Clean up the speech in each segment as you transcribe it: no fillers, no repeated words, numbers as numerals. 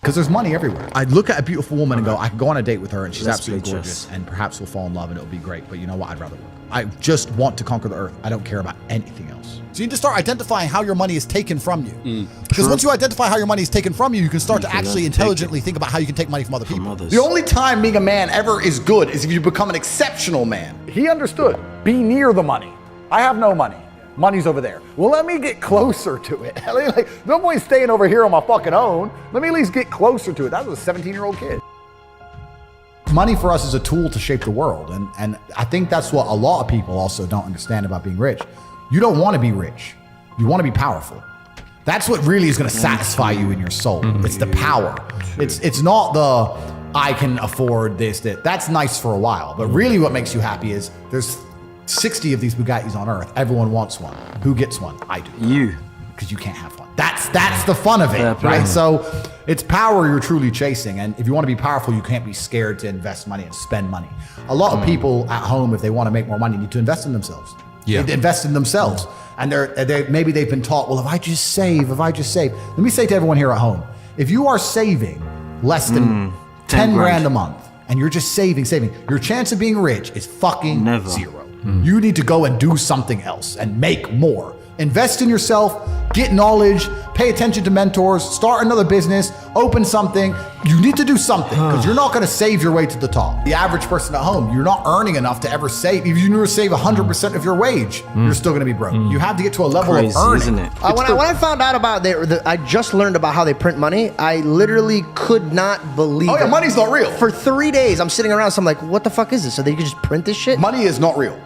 Because there's money everywhere. I'd look at a beautiful woman and go, I can go on a date with her and she's absolutely gorgeous and perhaps we'll fall in love and it'll be great. But you know what? I'd rather work. I just want to conquer the earth. I don't care about anything else. So you need to start identifying how your money is taken from you. Because once you identify how your money is taken from you, you can start to actually intelligently think about how you can take money from other people. The only time being a man ever is good is if you become an exceptional man. He understood. Be near the money. I have no money. Money's over there. Well, let me get closer to it. Like, no point staying over here on my fucking own. Let me at least get closer to it. That was a 17-year-old kid. Money for us is a tool to shape the world. And I think that's what a lot of people also don't understand about being rich. You don't want to be rich. You want to be powerful. That's what really is going to satisfy you in your soul. It's the power. It's not the, I can afford this, that. That's nice for a while. But really what makes you happy is there's 60 of these Bugattis on earth. Everyone wants one. Who gets one? I do. You. Because you can't have one. That's the fun of it, right? So it's power you're truly chasing. And if you want to be powerful, you can't be scared to invest money and spend money. A lot of people at home, if they want to make more money, need to invest in themselves. Yeah. They invest in themselves. And maybe they've been taught, well, if I just save. Let me say to everyone here at home, if you are saving less than 10 grand a month and you're just saving, your chance of being rich is fucking zero. You need to go and do something else and make more. Invest in yourself, get knowledge, pay attention to mentors, start another business, open something. You need to do something because you're not going to save your way to the top. The average person at home, you're not earning enough to ever save. If you never save 100% of your wage, you're still going to be broke. You have to get to a level of earning. Isn't it? When I found out about I just learned about how they print money. I literally could not believe it. Money's not real. For 3 days, I'm sitting around, so I'm like, what the fuck is this? So they could just print this shit? Money is not real.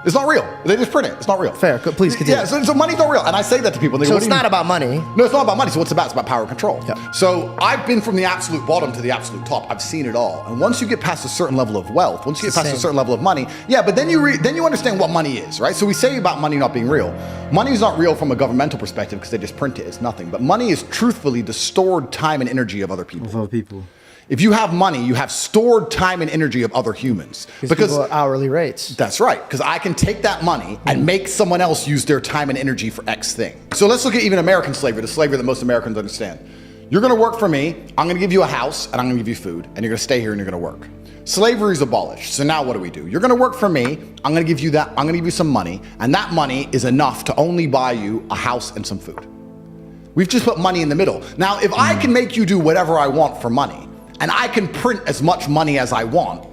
It's not real. They just print it. It's not real. Fair. Please continue. Yeah, so money's not real. And I say that to people. And they so go, it's not about money. No, it's not about money. So what's it about? It's about power and control. Yeah. So I've been from the absolute bottom to the absolute top. I've seen it all. And once you get past a certain level of wealth, once you get past a certain level of money, but then you understand what money is, right? So we say about money not being real. Money is not real from a governmental perspective because they just print it. It's nothing. But money is truthfully the stored time and energy of other people. If you have money, you have stored time and energy of other humans. Because people are hourly rates. That's right. Because I can take that money and make someone else use their time and energy for X thing. So let's look at even American slavery, the slavery that most Americans understand. You're going to work for me. I'm going to give you a house and I'm going to give you food and you're going to stay here and you're going to work. Slavery is abolished. So now what do? You're going to work for me. I'm going to give you that. I'm going to give you some money. And that money is enough to only buy you a house and some food. We've just put money in the middle. Now, if I can make you do whatever I want for money, and I can print as much money as I want,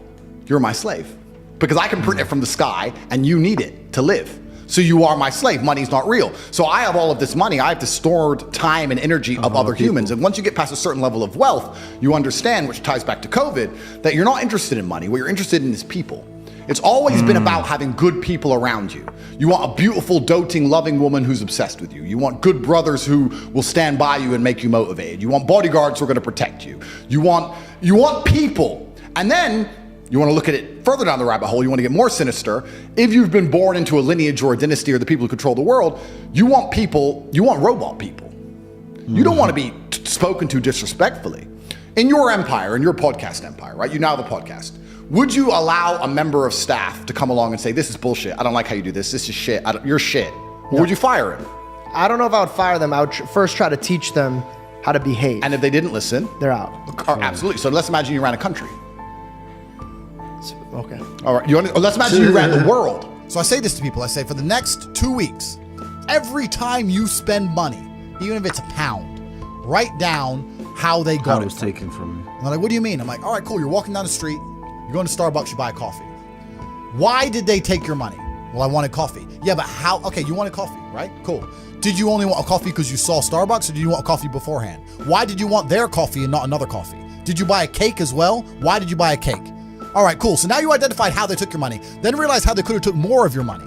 you're my slave. Because I can print it from the sky and you need it to live. So you are my slave. Money's not real. So I have all of this money. I have the stored time and energy of other humans. And once you get past a certain level of wealth, you understand, which ties back to COVID, that you're not interested in money. What you're interested in is people. It's always been about having good people around you. You want a beautiful, doting, loving woman who's obsessed with you. You want good brothers who will stand by you and make you motivated. You want bodyguards who are going to protect you. You want people. And then you want to look at it further down the rabbit hole. You want to get more sinister. If you've been born into a lineage or a dynasty or the people who control the world, you want people, you want robot people. You don't want to be spoken to disrespectfully. In your empire, in your podcast empire, right? You now have a podcast. Would you allow a member of staff to come along and say, this is bullshit, I don't like how you do this, is shit, you're shit? Or would you fire him? I don't know if I would fire them. I would first try to teach them how to behave. And if they didn't listen? They're out. Absolutely. So let's imagine you ran a country. Okay. All right. Let's imagine you ran the world. So I say this to people. I say, for the next 2 weeks, every time you spend money, even if it's £1, write down how they got it. How it was taken from you. And they're like, what do you mean? I'm like, all right, cool. You're walking down the street. You're going to Starbucks, you buy a coffee. Why did they take your money? Well, I wanted coffee. Yeah, but how? Okay, you wanted coffee, right? Cool. Did you only want a coffee because you saw Starbucks, or did you want a coffee beforehand? Why did you want their coffee and not another coffee? Did you buy a cake as well? Why did you buy a cake? All right, cool. So now you identified how they took your money. Then realize how they could have took more of your money.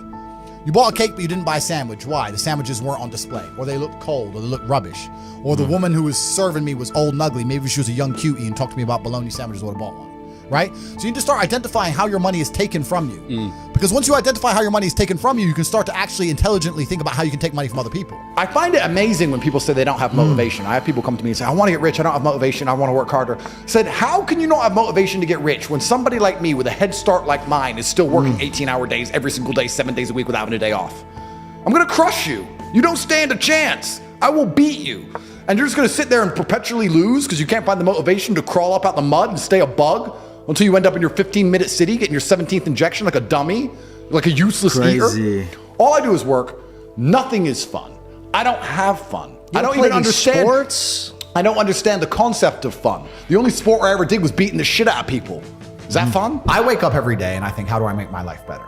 You bought a cake, but you didn't buy a sandwich. Why? The sandwiches weren't on display, or they looked cold, or they looked rubbish. Or the woman who was serving me was old and ugly. Maybe she was a young cutie and talked to me about bologna sandwiches, would have bought one. Right? So you need to start identifying how your money is taken from you. Because once you identify how your money is taken from you, you can start to actually intelligently think about how you can take money from other people. I find it amazing when people say they don't have motivation. I have people come to me and say, I want to get rich, I don't have motivation, I want to work harder. I said, how can you not have motivation to get rich when somebody like me with a head start like mine is still working 18-hour days every single day, 7 days a week without having a day off? I'm going to crush you. You don't stand a chance. I will beat you. And you're just going to sit there and perpetually lose because you can't find the motivation to crawl up out the mud and stay a bug until you end up in your 15-minute city getting your 17th injection like a dummy, like a useless eater. All I do is work. Nothing is fun. I don't have fun. I don't even understand sports. I don't understand the concept of fun. The only sport I ever did was beating the shit out of people. Is that fun? I wake up every day and I think, how do I make my life better?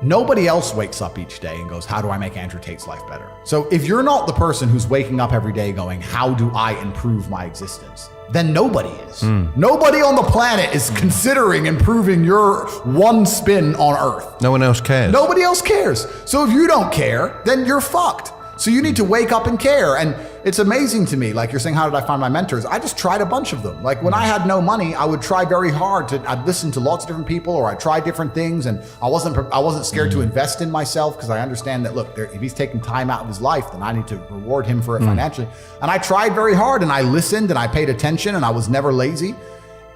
Nobody else wakes up each day and goes, how do I make Andrew Tate's life better? So if you're not the person who's waking up every day going, how do I improve my existence? Then nobody is. Nobody on the planet is considering improving your one spin on Earth. No one else cares. Nobody else cares. So if you don't care, then you're fucked. So you need to wake up and care. And it's amazing to me, like you're saying, how did I find my mentors? I just tried a bunch of them. Like when I had no money, I would try very hard I'd listen to lots of different people, or I'd try different things. And I wasn't scared to invest in myself because I understand that, look, if he's taking time out of his life, then I need to reward him for it financially. And I tried very hard and I listened and I paid attention and I was never lazy.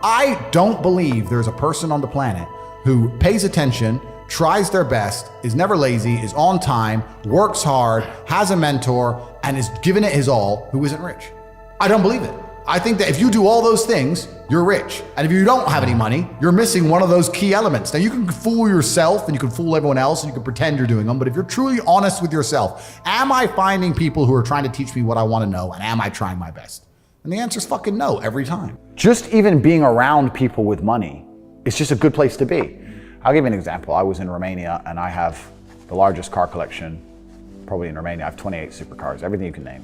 I don't believe there's a person on the planet who pays attention, tries their best, is never lazy, is on time, works hard, has a mentor, and is giving it his all, who isn't rich. I don't believe it. I think that if you do all those things, you're rich. And if you don't have any money, you're missing one of those key elements. Now you can fool yourself and you can fool everyone else and you can pretend you're doing them, but if you're truly honest with yourself, am I finding people who are trying to teach me what I want to know, and am I trying my best? And the answer is fucking no every time. Just even being around people with money, it's just a good place to be. I'll give you an example. I was in Romania and I have the largest car collection probably in Romania. I have 28 supercars, everything you can name.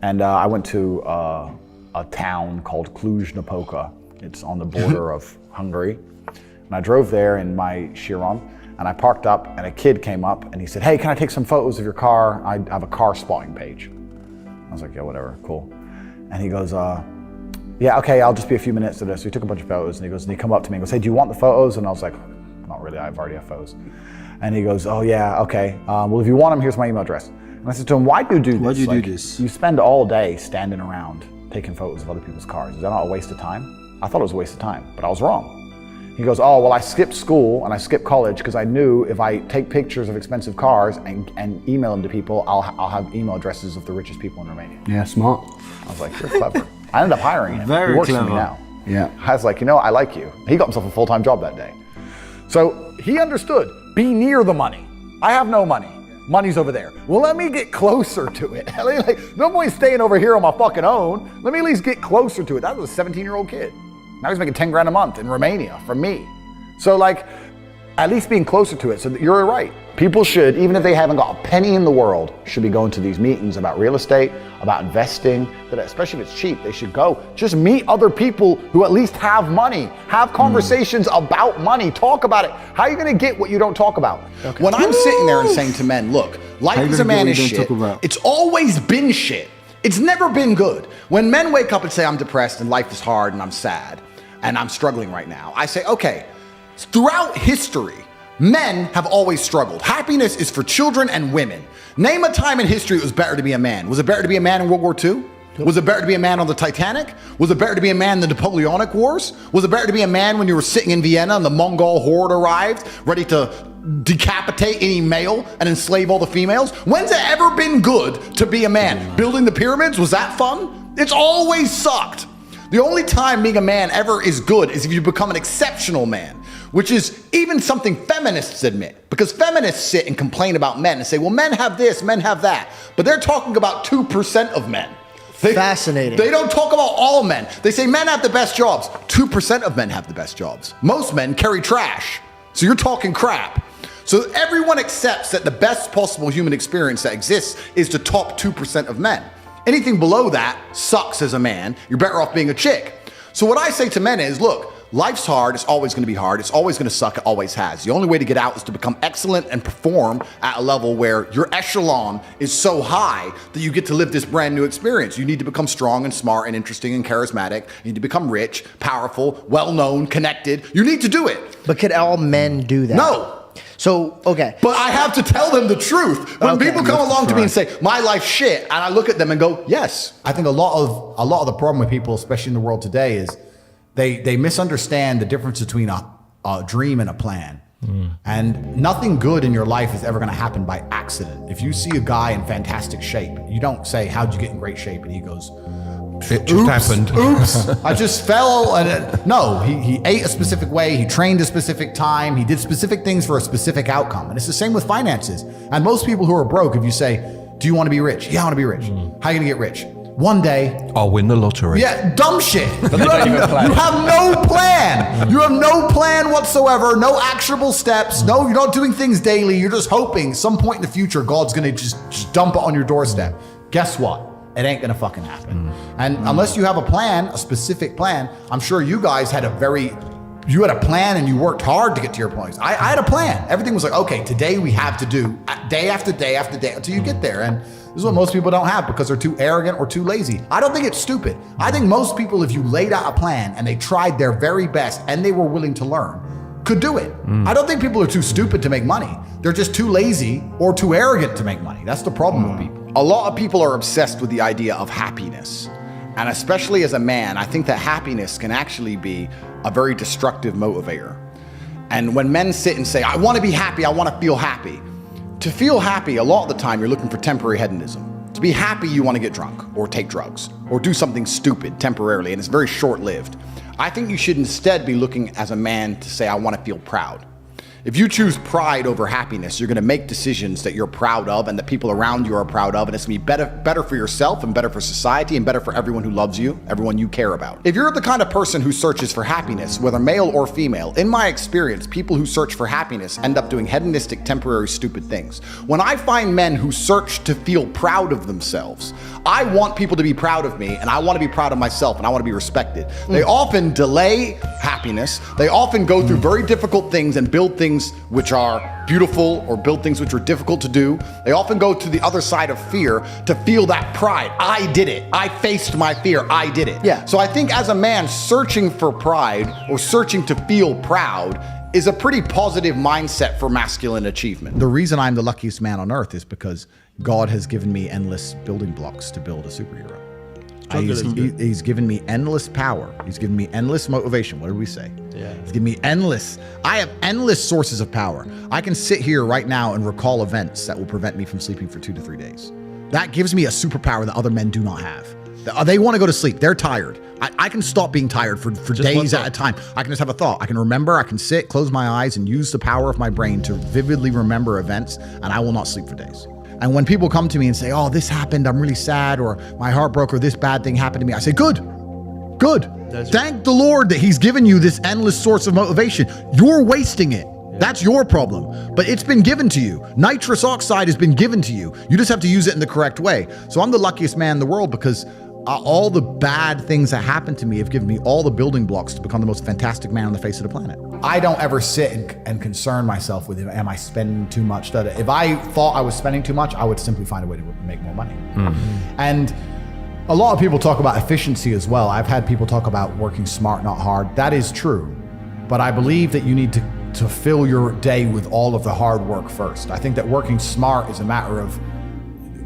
And I went to a town called Cluj-Napoca. It's on the border of Hungary. And I drove there in my Chiron and I parked up and a kid came up and he said, hey, can I take some photos of your car? I have a car spotting page. I was like, yeah, whatever, cool. And he goes, yeah, okay, I'll just be a few minutes to this. So he took a bunch of photos and he come up to me and goes, hey, do you want the photos? And I was like, not really, I've already have photos. And he goes, oh yeah, okay. Well, if you want them, here's my email address. And I said to him, why do you do this? Why do you do this? You spend all day standing around taking photos of other people's cars. Is that not a waste of time? I thought it was a waste of time, but I was wrong. He goes, oh, well, I skipped school and I skipped college because I knew if I take pictures of expensive cars and email them to people, I'll have email addresses of the richest people in Romania. Yeah, smart. I was like, you're clever. I ended up hiring him. Very he works clever. for me now. Yeah. I was like, you know, I like you. He got himself a full-time job that day. So he understood, be near the money. I have no money. Money's over there. Well, let me get closer to it. Like, no point staying over here on my fucking own. Let me at least get closer to it. That was a 17-year-old kid. Now he's making 10 grand a month in Romania from me. So like, at least being closer to it. So you're right. People should, even if they haven't got a penny in the world, should be going to these meetings about real estate, about investing, that especially if it's cheap, they should go. Just meet other people who at least have money. Have conversations about money. Talk about it. How are you going to get what you don't talk about? Okay. When I'm sitting there and saying to men, look, life as a man is shit. It's always been shit. It's never been good. When men wake up and say, I'm depressed and life is hard and I'm sad and I'm struggling right now, I say, okay, throughout history, men have always struggled. Happiness is for children and women. Name a time in history it was better to be a man. Was it better to be a man in World War II? Was it better to be a man on the Titanic? Was it better to be a man in the Napoleonic Wars? Was it better to be a man when you were sitting in Vienna and the Mongol horde arrived, ready to decapitate any male and enslave all the females? When's it ever been good to be a man? Building the pyramids, was that fun? It's always sucked. The only time being a man ever is good is if you become an exceptional man, which is even something feminists admit. Because feminists sit and complain about men and say, well, men have this, men have that. But they're talking about 2% of men. Fascinating. They don't talk about all men. They say men have the best jobs. 2% of men have the best jobs. Most men carry trash. So you're talking crap. So everyone accepts that the best possible human experience that exists is the top 2% of men. Anything below that sucks as a man. You're better off being a chick. So what I say to men is, look, life's hard. It's always going to be hard. It's always going to suck. It always has. The only way to get out is to become excellent and perform at a level where your echelon is so high that you get to live this brand new experience. You need to become strong and smart and interesting and charismatic. You need to become rich, powerful, well-known, connected. You need to do it. But can all men do that? No. So, okay. But I have to tell them the truth. When people come along to me and say, my life's shit, and I look at them and go, yes. I think a lot of the problem with people, especially in the world today, is they misunderstand the difference between a dream and a plan. And nothing good in your life is ever going to happen by accident. If you see a guy in fantastic shape, you don't say, how'd you get in great shape? And he goes, it just happened. Oops, I just fell. No, he ate a specific way. He trained a specific time. He did specific things for a specific outcome. And it's the same with finances. And most people who are broke, if you say, do you want to be rich? Yeah, I want to be rich. How are you going to get rich? One day, I'll win the lottery. Yeah, dumb shit. You have no plan. You have no plan whatsoever, no actionable steps. No, you're not doing things daily. You're just hoping some point in the future, God's going to just dump it on your doorstep. Guess what? It ain't going to fucking happen. And unless you have a plan, a specific plan, I'm sure you guys had you had a plan and you worked hard to get to your points. I had a plan. Everything was like, okay, today we have to do day after day after day until you get there. And this is what most people don't have because they're too arrogant or too lazy. I don't think it's stupid. I think most people, if you laid out a plan and they tried their very best and they were willing to learn, could do it. I don't think people are too stupid to make money. They're just too lazy or too arrogant to make money. That's the problem with people. A lot of people are obsessed with the idea of happiness. And especially as a man, I think that happiness can actually be a very destructive motivator. And when men sit and say, I want to be happy, I want to feel happy. To feel happy, a lot of the time, you're looking for temporary hedonism. To be happy, you want to get drunk or take drugs or do something stupid temporarily, and it's very short-lived. I think you should instead be looking as a man to say, I want to feel proud. If you choose pride over happiness, you're going to make decisions that you're proud of and that people around you are proud of, and it's going to be better for yourself and better for society and better for everyone who loves you, everyone you care about. If you're the kind of person who searches for happiness, whether male or female, in my experience, people who search for happiness end up doing hedonistic, temporary, stupid things. When I find men who search to feel proud of themselves, I want people to be proud of me, and I want to be proud of myself, and I want to be respected. They often delay happiness. They often go through very difficult things and build things which are beautiful or build things which are difficult to do. They often go to the other side of fear to feel that pride. I did it. I faced my fear. I did it. Yeah. So I think as a man, searching for pride or searching to feel proud is a pretty positive mindset for masculine achievement. The reason I'm the luckiest man on earth is because God has given me endless building blocks to build a superhero. He's given me endless power. He's given me endless motivation. What did we say? Yeah. He's given me I have endless sources of power. I can sit here right now and recall events that will prevent me from sleeping for 2 to 3 days. That gives me a superpower that other men do not have. They want to go to sleep. They're tired. I can stop being tired for days at a time. I can just have a thought. I can remember, I can sit, close my eyes, and use the power of my brain to vividly remember events, and I will not sleep for days. And when people come to me and say, oh, this happened, I'm really sad, or my heart broke, or this bad thing happened to me, I say, good. Thank the Lord that he's given you this endless source of motivation. You're wasting it. That's your problem, but it's been given to you. Nitrous oxide has been given to you. You just have to use it in the correct way. So I'm the luckiest man in the world because all the bad things that happened to me have given me all the building blocks to become the most fantastic man on the face of the planet. I don't ever sit and concern myself with, am I spending too much? If I thought I was spending too much, I would simply find a way to make more money. And a lot of people talk about efficiency as well. I've had people talk about working smart, not hard. That is true. But I believe that you need to fill your day with all of the hard work first. I think that working smart is a matter of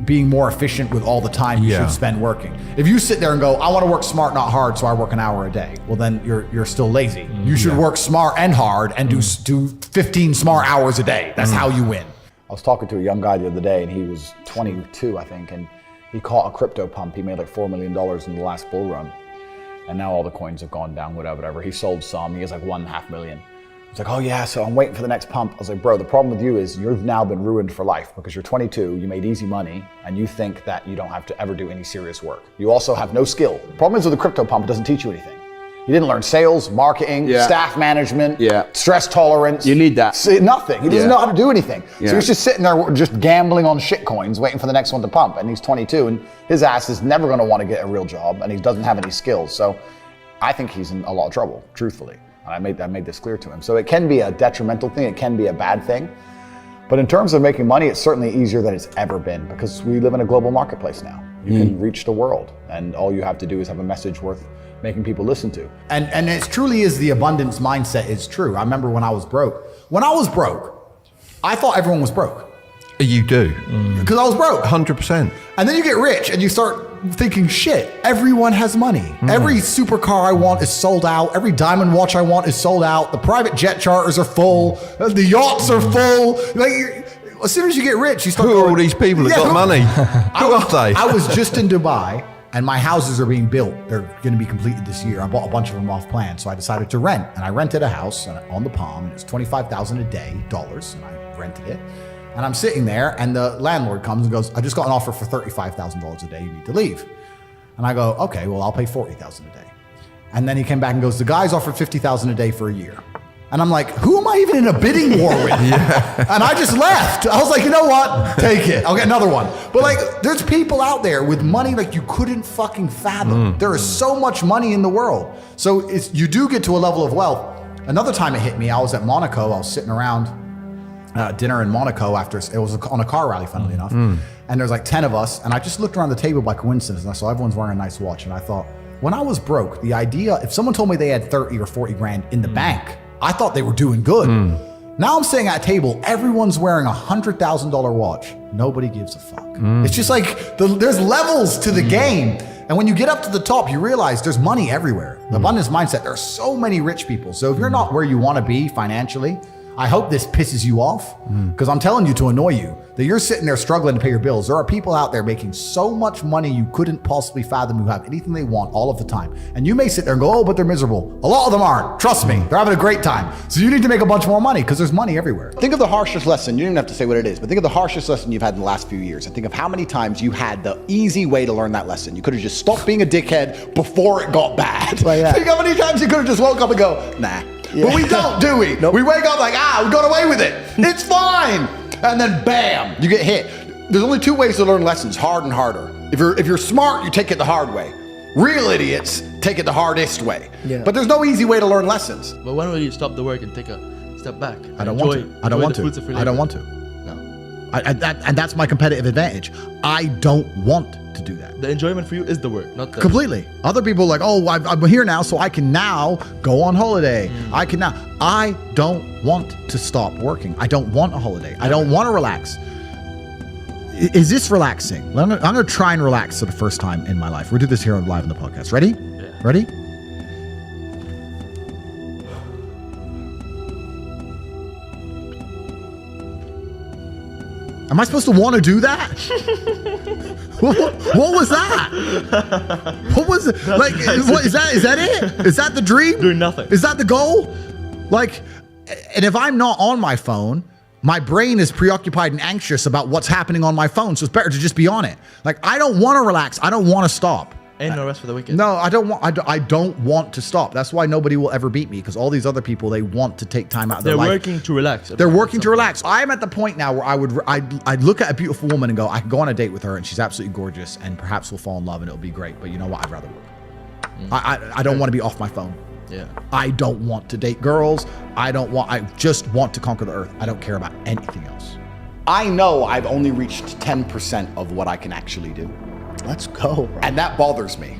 being more efficient with all the time you should spend working. If you sit there and go, I want to work smart, not hard, so I work an hour a day, well then you're still lazy. You should work smart and hard and do 15 smart hours a day. That's how you win. I was talking to a young guy the other day, and he was 22, I think, and he caught a crypto pump. He made like $4 million in the last bull run, and now all the coins have gone down, whatever. He sold some. He has like $1.5 million. He's like, oh yeah, so I'm waiting for the next pump. I was like, bro, the problem with you is you've now been ruined for life because you're 22, you made easy money, and you think that you don't have to ever do any serious work. You also have no skill. The problem is with the crypto pump, it doesn't teach you anything. You didn't learn sales, marketing, staff management, stress tolerance. You need that. Nothing. He doesn't know how to do anything. So he's just sitting there just gambling on shit coins, waiting for the next one to pump. And he's 22, and his ass is never going to want to get a real job, and he doesn't have any skills. So I think he's in a lot of trouble, truthfully. And I made this clear to him. So it can be a detrimental thing. It can be a bad thing. But in terms of making money, it's certainly easier than it's ever been because we live in a global marketplace now. You can reach the world, and all you have to do is have a message worth making people listen to. And it truly is the abundance mindset is true. I remember when I was broke. When I was broke, I thought everyone was broke. You do. Because I was broke. 100%. And then you get rich and you start thinking, shit, everyone has money. Every supercar I want is sold out. Every diamond watch I want is sold out. The private jet charters are full. The yachts are full. Like, as soon as you get rich, you start Who going, are all these people that got money? Who are they? I was just in Dubai, and my houses are being built. They're going to be completed this year. I bought a bunch of them off plan, so I decided to rent. And I rented a house on the Palm. And it was $25,000 a day, dollars, and I rented it. And I'm sitting there, and the landlord comes and goes, I just got an offer for $35,000 a day. You need to leave. And I go, okay, well, I'll pay $40,000 a day. And then he came back and goes, the guy's offered $50,000 a day for a year. And I'm like, who am I even in a bidding war with? And I just left. I was like, you know what? Take it. I'll get another one. But like, there's people out there with money like you couldn't fucking fathom. There is so much money in the world. So you do get to a level of wealth. Another time it hit me, I was at Monaco. I was sitting around dinner in Monaco after, it was on a car rally, funnily enough. And there's like 10 of us. And I just looked around the table by coincidence and I saw everyone's wearing a nice watch. And I thought, when I was broke, the idea, if someone told me they had 30 or 40 grand in the bank, I thought they were doing good. Now I'm sitting at a table, everyone's wearing a $100,000 watch. Nobody gives a fuck. It's just like, there's levels to the game. And when you get up to the top, you realize there's money everywhere. The abundance mindset, there are so many rich people. So if you're not where you want to be financially, I hope this pisses you off, because I'm telling you to annoy you, that you're sitting there struggling to pay your bills. There are people out there making so much money you couldn't possibly fathom, who have anything they want all of the time. And you may sit there and go, oh, but they're miserable. A lot of them aren't. Trust me, they're having a great time. So you need to make a bunch more money, because there's money everywhere. Think of the harshest lesson. You don't even have to say what it is, but think of the harshest lesson you've had in the last few years. And think of how many times you had the easy way to learn that lesson. You could have just stopped being a dickhead before it got bad. Like that. Think how many times you could have just woke up and go, nah. But we don't, do we? Nope. We wake up like, we got away with it. It's fine. And then bam, you get hit. There's only two ways to learn lessons, hard and harder. If you're smart, you take it the hard way. Real idiots take it the hardest way. Yeah. But there's no easy way to learn lessons. But when will you stop the work and take a step back? I don't want to. I don't want to. I don't want to. No. And that's my competitive advantage. I don't want to do that. The enjoyment for you is the work, not the... Completely. Other people are like, oh, I'm here now, so I can now go on holiday. I don't want to stop working. I don't want a holiday. I don't want to relax. Is this relaxing? I'm going to try and relax for the first time in my life. We'll do this here live on the podcast. Ready? Yeah. Ready? Am I supposed to want to do that? What was that? What was it? Like, what is that? Is that it? Is that the dream? Doing nothing. Is that the goal? Like, and if I'm not on my phone, my brain is preoccupied and anxious about what's happening on my phone. So it's better to just be on it. Like, I don't want to relax. I don't want to stop. Ain't no rest for the wicked. No, I don't want. I don't want to stop. That's why nobody will ever beat me, because all these other people, they want to take time out of their life. They're working to relax. They're working to relax. I'm at the point now where I'd look at a beautiful woman and go, I can go on a date with her and she's absolutely gorgeous and perhaps we'll fall in love and it'll be great. But you know what? I'd rather work. I don't want to be off my phone. Yeah. I don't want to date girls. I just want to conquer the earth. I don't care about anything else. I know I've only reached 10% of what I can actually do. Let's go, bro. And that bothers me.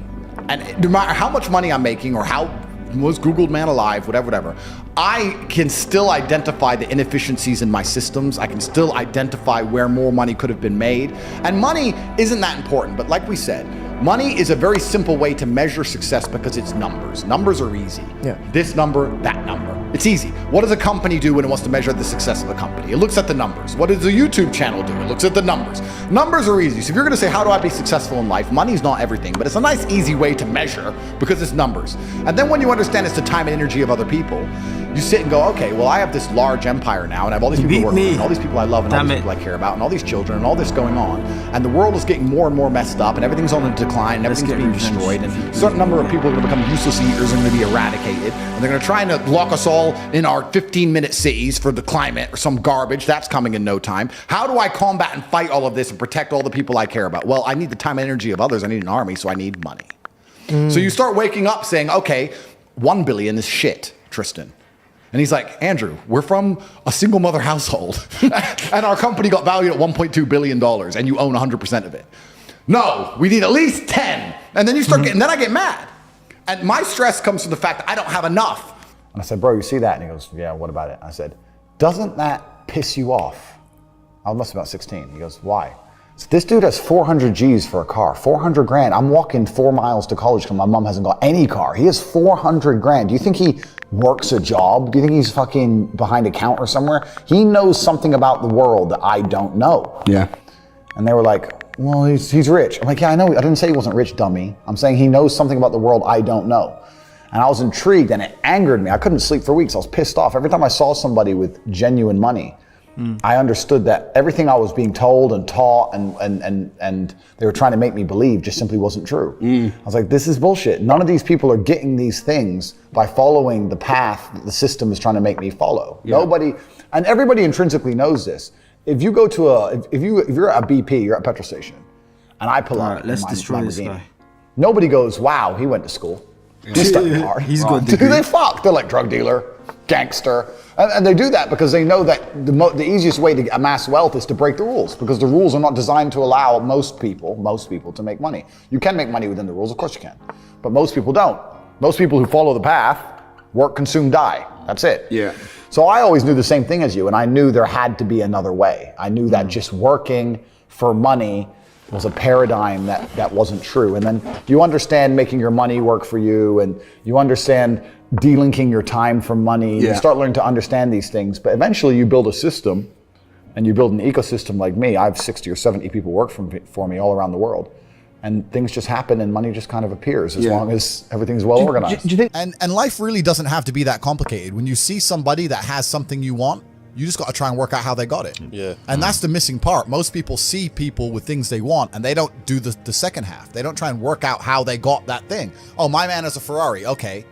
And no matter how much money I'm making or how most Googled man alive, whatever, I can still identify the inefficiencies in my systems. I can still identify where more money could have been made. And money isn't that important, but like we said, money is a very simple way to measure success because it's numbers. Numbers are easy. Yeah. This number, that number. It's easy. What does a company do when it wants to measure the success of a company? It looks at the numbers. What does a YouTube channel do? It looks at the numbers. Numbers are easy. So if you're gonna say, how do I be successful in life? Money's not everything, but it's a nice, easy way to measure because it's numbers. And then when you understand it's the time and energy of other people, you sit and go, okay, well, I have this large empire now, and I have all these people working, and all these people I love, and all these people I care about, and all these children, and all this going on. And the world is getting more and more messed up, and everything's on a decline, and everything's being destroyed, and a certain number of people are going to become useless eaters and going to be eradicated, and they're going to try and lock us all in our 15-minute cities for the climate or some garbage. That's coming in no time. How do I combat and fight all of this and protect all the people I care about? Well, I need the time and energy of others. I need an army, so I need money. So you start waking up saying, okay, 1 billion is shit, Tristan. And he's like, Andrew, we're from a single mother household and our company got valued at $1.2 billion and you own 100% of it. No, we need at least 10. And then you start getting, then I get mad. And my stress comes from the fact that I don't have enough. And I said, bro, you see that? And he goes, yeah, what about it? I said, doesn't that piss you off? I must be about 16. He goes, why? So this dude has 400 G's for a car, 400 grand. I'm walking 4 miles to college because my mom hasn't got any car. He has 400 grand. Do you think he works a job? Do you think he's fucking behind a counter somewhere? He knows something about the world that I don't know. Yeah. And they were like, well, he's rich. I'm like, yeah, I know. I didn't say he wasn't rich, dummy. I'm saying he knows something about the world I don't know. And I was intrigued and it angered me. I couldn't sleep for weeks. I was pissed off. Every time I saw somebody with genuine money, I understood that everything I was being told and taught and they were trying to make me believe just simply wasn't true. I was like, this is bullshit. None of these people are getting these things by following the path that the system is trying to make me follow. Yeah. Nobody, and everybody intrinsically knows this. If you go to if you're at a BP, you're at a petrol station, and I pull out let's my destroy this Lamborghini, guy. Nobody goes, wow, he went to school. He studied hard. He's got a Who degree. they fuck? They're like drug dealer, gangster. And they do that because they know that the easiest way to amass wealth is to break the rules, because the rules are not designed to allow most people to make money. You can make money within the rules, of course you can, but most people don't. Most people who follow the path work, consume, die. That's it. Yeah. So I always knew the same thing as you, and I knew there had to be another way. I knew that just working for money was a paradigm that wasn't true. And then you understand making your money work for you, and you understand delinking your time from money. Yeah. You start learning to understand these things, but eventually you build a system and you build an ecosystem like me. I have 60 or 70 people work for me all around the world. And things just happen and money just kind of appears as long as everything's well organized. Do you think? And life really doesn't have to be that complicated. When you see somebody that has something you want, you just got to try and work out how they got it. Yeah. And that's the missing part. Most people see people with things they want and they don't do the second half. They don't try and work out how they got that thing. Oh, my man has a Ferrari. Okay.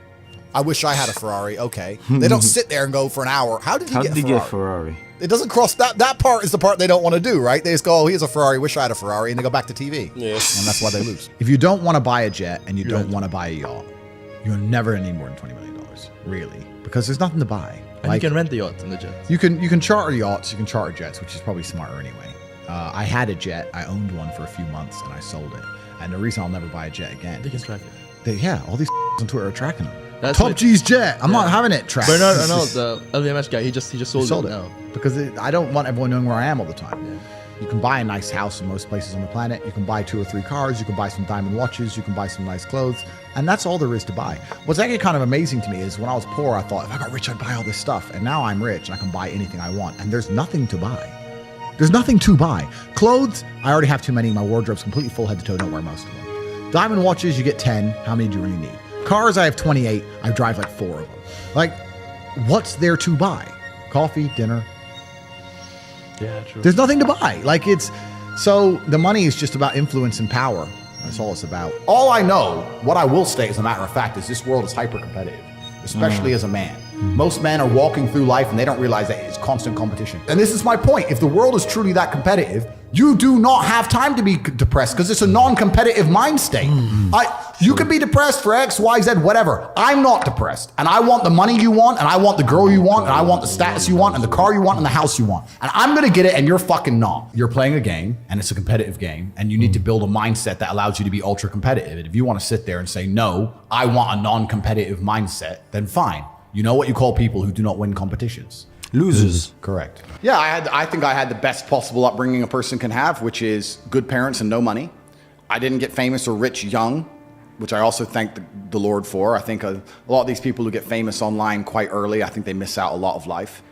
I wish I had a Ferrari. Okay. They don't sit there and go for an hour. How did he get a Ferrari? Ferrari? It doesn't cross that part is the part they don't want to do, right? They just go, oh, he has a Ferrari, wish I had a Ferrari, and they go back to TV. Yes. And that's why they lose. If you don't want to buy a jet and you don't want to buy a yacht, you're never going to need more than $20 million, really, because there's nothing to buy. And you can rent the yacht and the jet. You can charter yachts, you can charter jets, which is probably smarter anyway. I had a jet, I owned one for a few months, and I sold it. And the reason I'll never buy a jet again. They can track it. All these on Twitter are tracking them. That's Top what- G's jet. I'm not having it tracked. But no, the LVMH guy, he just sold it now. Because I don't want everyone knowing where I am all the time. Yeah. You can buy a nice house in most places on the planet. You can buy 2 or 3 cars. You can buy some diamond watches. You can buy some nice clothes. And that's all there is to buy. What's actually kind of amazing to me is when I was poor, I thought if I got rich, I'd buy all this stuff. And now I'm rich and I can buy anything I want. And there's nothing to buy. There's nothing to buy. Clothes, I already have too many. My wardrobe's completely full head to toe. Don't wear most of them. Diamond watches, you get 10. How many do you really need? Cars, I have 28. I drive like 4 of them. Like, what's there to buy? Coffee, dinner. Yeah, true. There's nothing to buy. Like so the money is just about influence and power. That's all it's about. All I know, what I will say as a matter of fact, is this world is hyper competitive, especially as a man. Most men are walking through life and they don't realize that it's constant competition. And this is my point. If the world is truly that competitive, you do not have time to be depressed because it's a non-competitive mind state. You could be depressed for X, Y, Z, whatever. I'm not depressed. And I want the money you want, and I want the girl you want, and I want the status you want, and the car you want, and the house you want. And I'm gonna get it, and you're fucking not. You're playing a game, and it's a competitive game, and you need to build a mindset that allows you to be ultra competitive. And if you want to sit there and say, no, I want a non-competitive mindset, then fine. You know what you call people who do not win competitions? Losers. Correct. Yeah, I think I had the best possible upbringing a person can have, which is good parents and no money. I didn't get famous or rich young, which I also thank the Lord for. I think a lot of these people who get famous online quite early, I think they miss out a lot of life.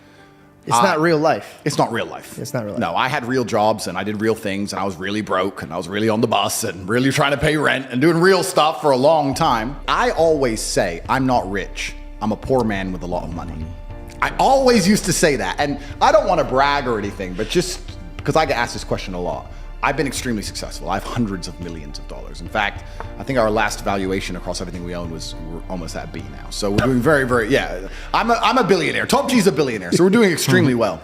It's not real life. It's not real life. It's not real life. No, I had real jobs and I did real things and I was really broke and I was really on the bus and really trying to pay rent and doing real stuff for a long time. I always say I'm not rich. I'm a poor man with a lot of money. I always used to say that. And I don't want to brag or anything, but just because I get asked this question a lot. I've been extremely successful. I have hundreds of millions of dollars. In fact, I think our last valuation across everything we own we're almost at B now. So we're doing very, very, yeah. I'm a billionaire. Top G's a billionaire. So we're doing extremely well.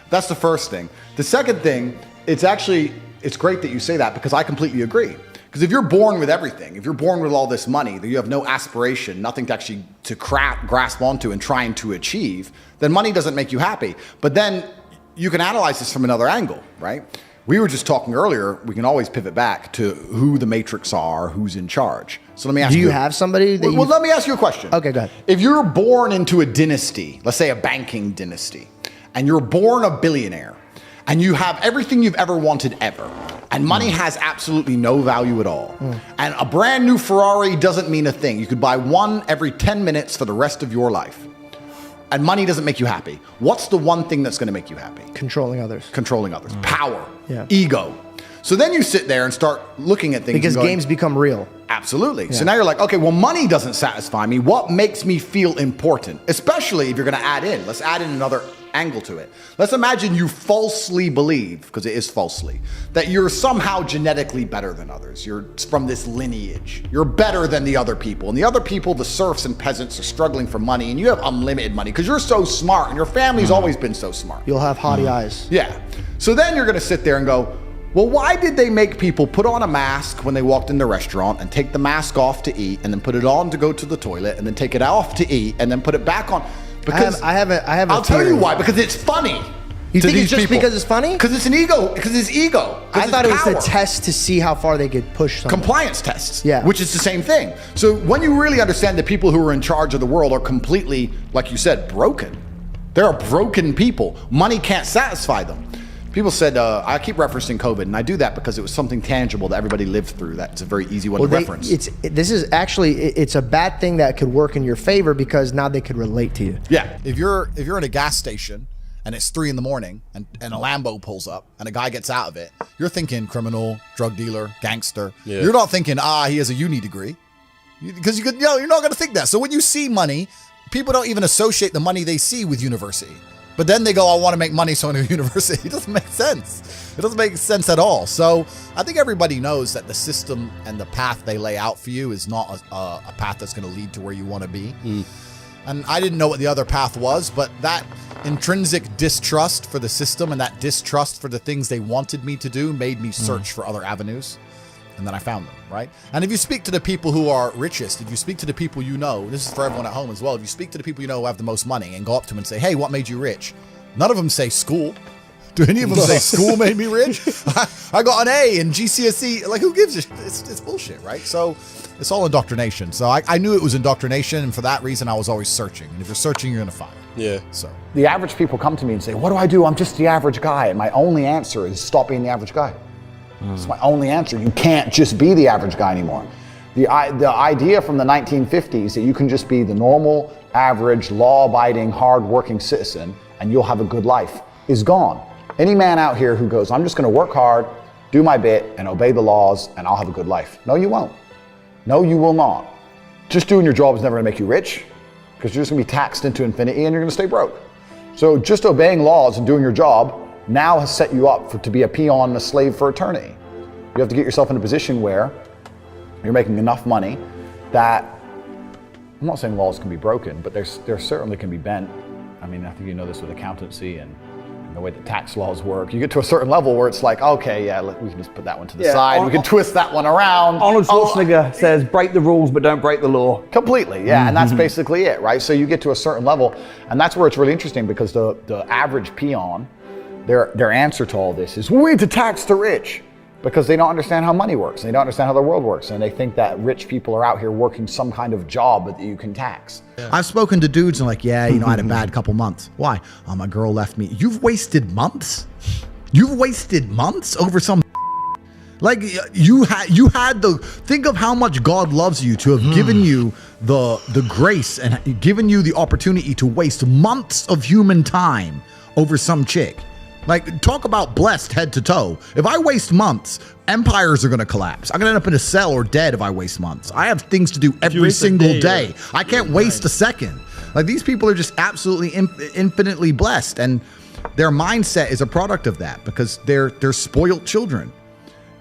That's the first thing. The second thing, it's great that you say that because I completely agree. Because if you're born with everything, if you're born with all this money, that you have no aspiration, nothing to actually grasp onto and trying to achieve, then money doesn't make you happy. But then you can analyze this from another angle, right? We were just talking earlier, we can always pivot back to who the matrix are, who's in charge. So let me ask you. Do you have somebody that Well, let me ask you a question. Okay, go ahead. If you're born into a dynasty, let's say a banking dynasty, and you're born a billionaire, and you have everything you've ever wanted ever, And money has absolutely no value at all. And a brand new Ferrari doesn't mean a thing. You could buy one every 10 minutes for the rest of your life. And money doesn't make you happy. What's the one thing that's going to make you happy? Controlling others. Controlling others. Power. Ego. So then you sit there and start looking at things. Because and going, games become real. Absolutely. Yeah. So now you're like, okay, well, money doesn't satisfy me. What makes me feel important? Especially if you're going to add in. Let's add in another angle to it. Let's imagine you falsely believe, because it is falsely, that you're somehow genetically better than others. You're from this lineage. You're better than the other people. And the other people, the serfs and peasants, are struggling for money, and you have unlimited money because you're so smart and your family's always been so smart. You'll have haughty eyes. Yeah. So then you're going to sit there and go, well, why did they make people put on a mask when they walked in the restaurant and take the mask off to eat and then put it on to go to the toilet and then take it off to eat and then put it back on? Because I have a I'll tell you why, because it's funny. You think it's just because it's funny? Because it's an ego, because it's ego. I thought it was a test to see how far they could push something. Compliance tests, yeah, which is the same thing. So when you really understand that people who are in charge of the world are completely, like you said, broken. There are broken people. Money can't satisfy them. People said, I keep referencing COVID, and I do that because it was something tangible that everybody lived through. That's a very easy one to reference. This is actually, it's a bad thing that could work in your favor because now they could relate to you. Yeah. If you're in a gas station and it's 3 a.m. and a Lambo pulls up and a guy gets out of it, you're thinking criminal, drug dealer, gangster. Yeah. You're not thinking, he has a uni degree. Because you're not going to think that. So when you see money, people don't even associate the money they see with university. But then they go, I want to make money, so I go to university. It doesn't make sense. It doesn't make sense at all. So I think everybody knows that the system and the path they lay out for you is not a path that's going to lead to where you want to be. And I didn't know what the other path was, but that intrinsic distrust for the system and that distrust for the things they wanted me to do made me search for other avenues. And then I found them, right? And if you speak to the people who are richest, if you speak to the people you know, this is for everyone at home as well, if you speak to the people you know who have the most money and go up to them and say, hey, what made you rich? None of them say school. Do any of them say school made me rich? I got an A in GCSE. Like, who gives a shit? It's bullshit, right? So it's all indoctrination. So I knew it was indoctrination, and for that reason, I was always searching. And if you're searching, you're going to find. Yeah. So the average people come to me and say, what do I do? I'm just the average guy. And my only answer is stop being the average guy. It's my only answer. You can't just be the average guy anymore. The idea from the 1950s that you can just be the normal, average, law-abiding, hard-working citizen and you'll have a good life is gone. Any man out here who goes, I'm just going to work hard, do my bit, and obey the laws, and I'll have a good life. No, you won't. No, you will not. Just doing your job is never going to make you rich because you're just going to be taxed into infinity and you're going to stay broke. So just obeying laws and doing your job now has set you up to be a peon and a slave for eternity. You have to get yourself in a position where you're making enough money that, I'm not saying laws can be broken, but there certainly can be bent. I mean, I think you know this with accountancy and the way that tax laws work. You get to a certain level where it's like, okay, yeah, we can just put that one to the side. We can twist that one around. Arnold Schwarzenegger says, break the rules, but don't break the law. Completely, yeah, and that's basically it, right? So you get to a certain level, and that's where it's really interesting because the average peon, their answer to all this is, we need to tax the rich, because they don't understand how money works. They don't understand how the world works. And they think that rich people are out here working some kind of job that you can tax. Yeah. I've spoken to dudes and like, yeah, I had a bad couple months. Why? My girl left me. You've wasted months? You've wasted months over some like you had the, think of how much God loves you to have given you the grace and given you the opportunity to waste months of human time over some chick. Like, talk about blessed head to toe. If I waste months, empires are going to collapse. I'm going to end up in a cell or dead if I waste months. I have things to do every single day. I can't waste a second. Like, these people are just absolutely infinitely blessed. And their mindset is a product of that because they're spoiled children.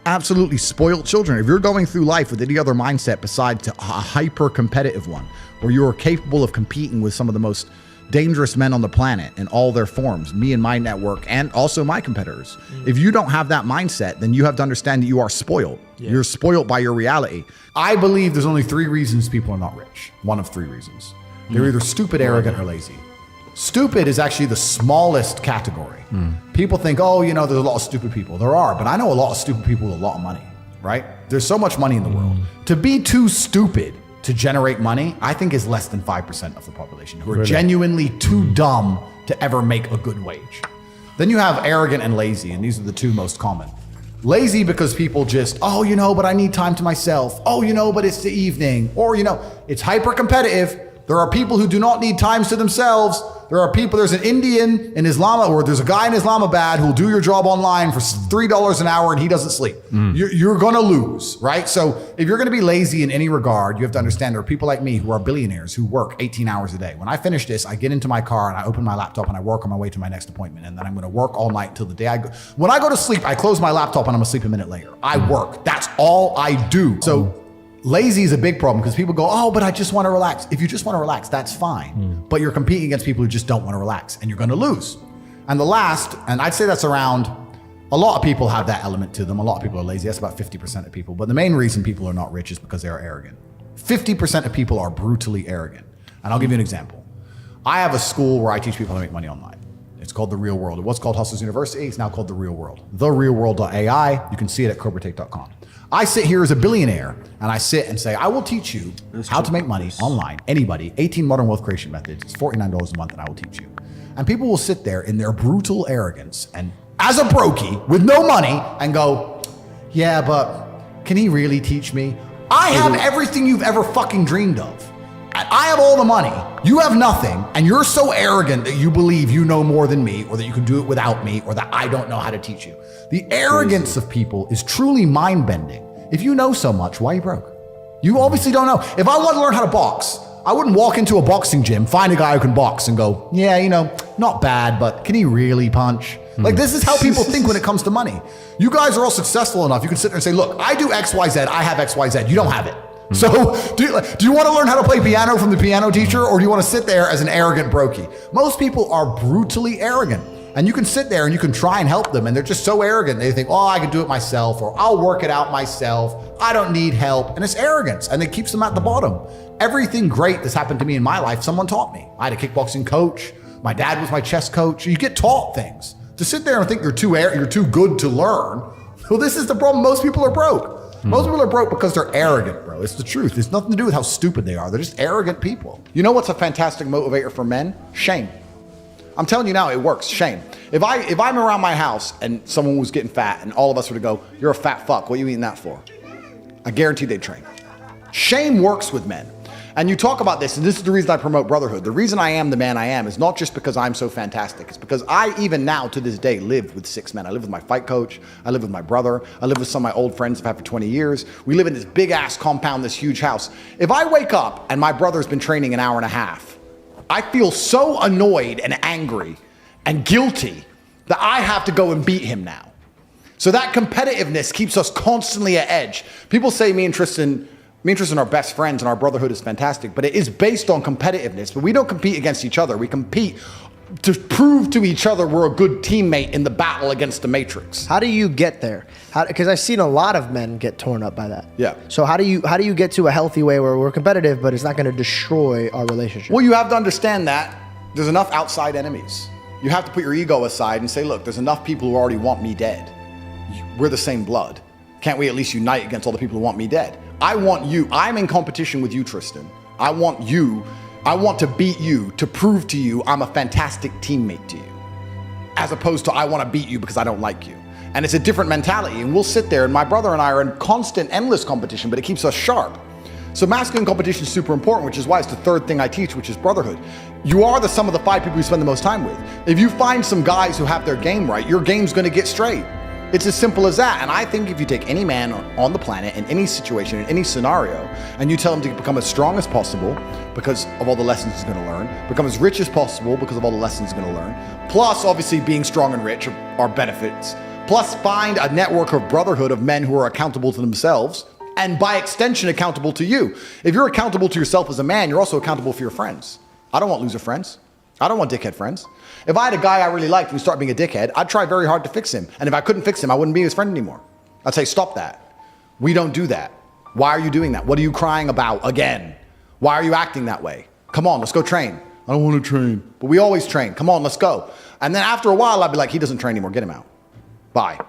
Absolutely spoiled children. If you're going through life with any other mindset besides a hyper-competitive one, where you are capable of competing with some of the most dangerous men on the planet in all their forms, me and my network, and also my competitors. If you don't have that mindset, then you have to understand that you are spoiled. Yeah. You're spoiled by your reality. I believe there's only 3 reasons people are not rich. One of 3 reasons. They're either stupid, arrogant, or lazy. Stupid is actually the smallest category. People think, oh, there's a lot of stupid people. There are, but I know a lot of stupid people with a lot of money, right? There's so much money in the world. To be too stupid to generate money, I think is less than 5% of the population who are genuinely too dumb to ever make a good wage. Then you have arrogant and lazy, and these are the 2 most common. Lazy because people just, oh, you know, but I need time to myself. Oh, you know, but it's the evening. Or, you know, it's hyper competitive. There are people who do not need times to themselves. There are people, there's an Indian in Islam, or there's a guy in Islamabad who'll do your job online for $3 an hour and he doesn't sleep. You're gonna lose, right? So if you're gonna be lazy in any regard, you have to understand there are people like me who are billionaires who work 18 hours a day. When I finish this, I get into my car and I open my laptop and I work on my way to my next appointment. And then I'm gonna work all night until the day I go. When I go to sleep, I close my laptop and I'm asleep a minute later. I work, that's all I do. So lazy is a big problem because people go, oh, but I just want to relax. If you just want to relax, that's fine. But you're competing against people who just don't want to relax and you're going to lose. And the last, and I'd say that's around, a lot of people have that element to them. A lot of people are lazy. That's about 50% of people. But the main reason people are not rich is because they are arrogant. 50% of people are brutally arrogant. And I'll give you an example. I have a school where I teach people how to make money online. It's called The Real World. It was called Hustlers University. It's now called The Real World. TheRealWorld.ai. You can see it at CobraTake.com. I sit here as a billionaire and I sit and say, I will teach you how to make money online. Anybody, 18 modern wealth creation methods. It's $49 a month and I will teach you. And people will sit there in their brutal arrogance and as a brokey with no money and go, yeah, but can he really teach me? I have everything you've ever fucking dreamed of. I have all the money, you have nothing, and you're so arrogant that you believe you know more than me, or that you can do it without me, or that I don't know how to teach you. The arrogance of people is truly mind-bending. If you know so much, why are you broke? You obviously don't know. If I wanted to learn how to box, I wouldn't walk into a boxing gym, find a guy who can box and go, yeah, you know, not bad, but can he really punch? Like, this is how people think when it comes to money. You guys are all successful enough. You can sit there and say, look, I do X, Y, Z. I have X, Y, Z. You don't have it. So do you want to learn how to play piano from the piano teacher, or do you want to sit there as an arrogant brokey? Most people are brutally arrogant, and you can sit there and you can try and help them, and they're just so arrogant. They think, oh, I can do it myself, or I'll work it out myself. I don't need help. And it's arrogance, and it keeps them at the bottom. Everything great that's happened to me in my life, someone taught me. I had a kickboxing coach. My dad was my chess coach. You get taught things. To sit there and think you're too good to learn, well, this is the problem. Most people are broke. Most people are broke because they're arrogant, bro. It's the truth. It's nothing to do with how stupid they are. They're just arrogant people. You know what's a fantastic motivator for men? Shame. I'm telling you now, it works. Shame. If I'm around my house and someone was getting fat and all of us were to go, you're a fat fuck, what are you eating that for? I guarantee they'd train. Shame works with men. And you talk about this, and this is the reason I promote brotherhood. The reason I am the man I am is not just because I'm so fantastic. It's because I, even now to this day, live with 6 men. I live with my fight coach. I live with my brother. I live with some of my old friends I've had for 20 years. We live in this big ass compound, this huge house. If I wake up and my brother's been training an hour and a half, I feel so annoyed and angry and guilty that I have to go and beat him now. So that competitiveness keeps us constantly at edge. People say me and Tristan are best friends and our brotherhood is fantastic, but it is based on competitiveness. But we don't compete against each other. We compete to prove to each other we're a good teammate in the battle against the Matrix. How do you get there? Because I've seen a lot of men get torn up by that. Yeah. So how do you get to a healthy way where we're competitive, but it's not going to destroy our relationship? Well, you have to understand that there's enough outside enemies. You have to put your ego aside and say, look, there's enough people who already want me dead. We're the same blood. Can't we at least unite against all the people who want me dead? I want you. I'm in competition with you, Tristan. I want you. I want to beat you to prove to you I'm a fantastic teammate to you, as opposed to I want to beat you because I don't like you. And it's a different mentality. And we'll sit there, and my brother and I are in constant, endless competition, but it keeps us sharp. So masculine competition is super important, which is why it's the third thing I teach, which is brotherhood. You are the sum of the 5 people you spend the most time with. If you find some guys who have their game right, your game's going to get straight. It's as simple as that. And I think if you take any man on the planet, in any situation, in any scenario, and you tell him to become as strong as possible because of all the lessons he's going to learn, become as rich as possible because of all the lessons he's going to learn, plus obviously being strong and rich are benefits, plus find a network of brotherhood of men who are accountable to themselves, and by extension accountable to you. If you're accountable to yourself as a man, you're also accountable for your friends. I don't want loser friends. I don't want dickhead friends. If I had a guy I really liked and he started being a dickhead, I'd try very hard to fix him. And if I couldn't fix him, I wouldn't be his friend anymore. I'd say, stop that. We don't do that. Why are you doing that? What are you crying about again? Why are you acting that way? Come on, let's go train. I don't want to train. But we always train. Come on, let's go. And then after a while, I'd be like, he doesn't train anymore. Get him out. Bye.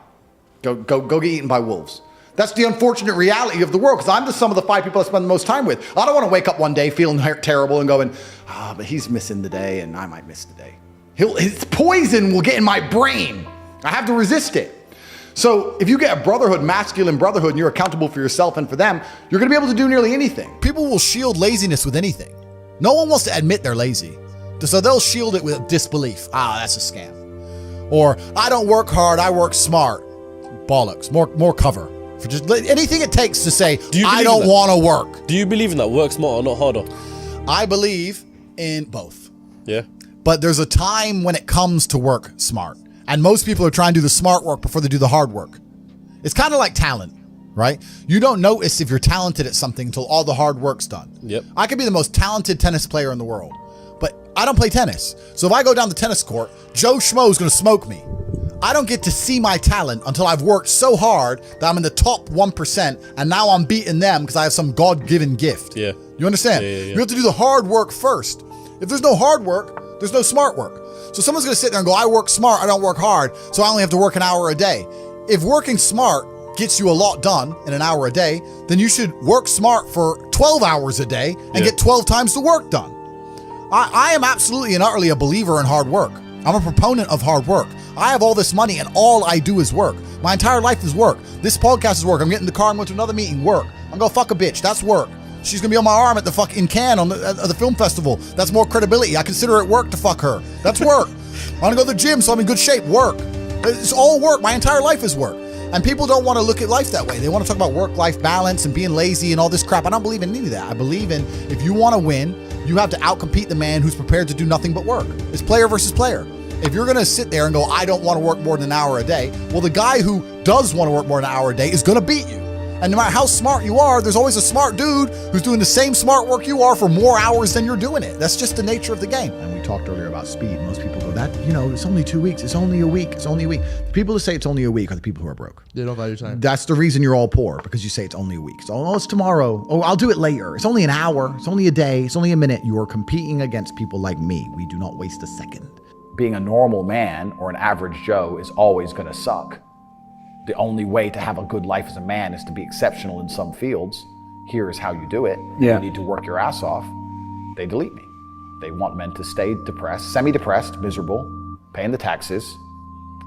Go get eaten by wolves. That's the unfortunate reality of the world, because I'm the sum of the 5 people I spend the most time with. I don't want to wake up one day feeling terrible and going, but he's missing the day and I might miss the day. His poison will get in my brain. I have to resist it. So if you get a brotherhood, masculine brotherhood, and you're accountable for yourself and for them, you're gonna be able to do nearly anything. People will shield laziness with anything. No one wants to admit they're lazy. So they'll shield it with disbelief. That's a scam. Or, I don't work hard, I work smart. Bollocks, more cover. For just anything it takes to say, I don't want to work. Do you believe in that? Work smarter, not harder? I believe in both. Yeah. But there's a time when it comes to work smart. And most people are trying to do the smart work before they do the hard work. It's kind of like talent, right? You don't notice if you're talented at something until all the hard work's done. Yep. I could be the most talented tennis player in the world, but I don't play tennis. So if I go down the tennis court, Joe Schmo is going to smoke me. I don't get to see my talent until I've worked so hard that I'm in the top 1%, and now I'm beating them because I have some God-given gift. Yeah. You understand? Yeah. You have to do the hard work first. If there's no hard work, there's no smart work. So someone's going to sit there and go, I work smart, I don't work hard, so I only have to work an hour a day. If working smart gets you a lot done in an hour a day, then you should work smart for 12 hours a day and get 12 times the work done. I am absolutely and utterly a believer in hard work. I'm a proponent of hard work. I have all this money and all I do is work. My entire life is work. This podcast is work. I'm getting in the car, I'm going to another meeting, work. I'm going to fuck a bitch, that's work. She's going to be on my arm at the fucking Cannes on the film festival. That's more credibility. I consider it work to fuck her. That's work. I want to go to the gym so I'm in good shape, work. It's all work. My entire life is work. And people don't want to look at life that way. They want to talk about work-life balance and being lazy and all this crap. I don't believe in any of that. I believe in if you want to win, you have to outcompete the man who's prepared to do nothing but work. It's player versus player. If you're going to sit there and go, I don't want to work more than an hour a day, well, the guy who does want to work more than an hour a day is going to beat you. And no matter how smart you are, there's always a smart dude who's doing the same smart work you are for more hours than you're doing it. That's just the nature of the game. And we talked earlier about speed. Most people go, it's only 2 weeks. It's only a week. It's only a week. The people who say it's only a week are the people who are broke. They don't value time. That's the reason you're all poor, because you say it's only a week. So, it's tomorrow. Oh, I'll do it later. It's only an hour. It's only a day. It's only a minute. You are competing against people like me. We do not waste a second. Being a normal man or an average Joe is always going to suck. The only way to have a good life as a man is to be exceptional in some fields. Here is how you do it. Yeah. You need to work your ass off. They delete me. They want men to stay depressed, semi-depressed, miserable, paying the taxes,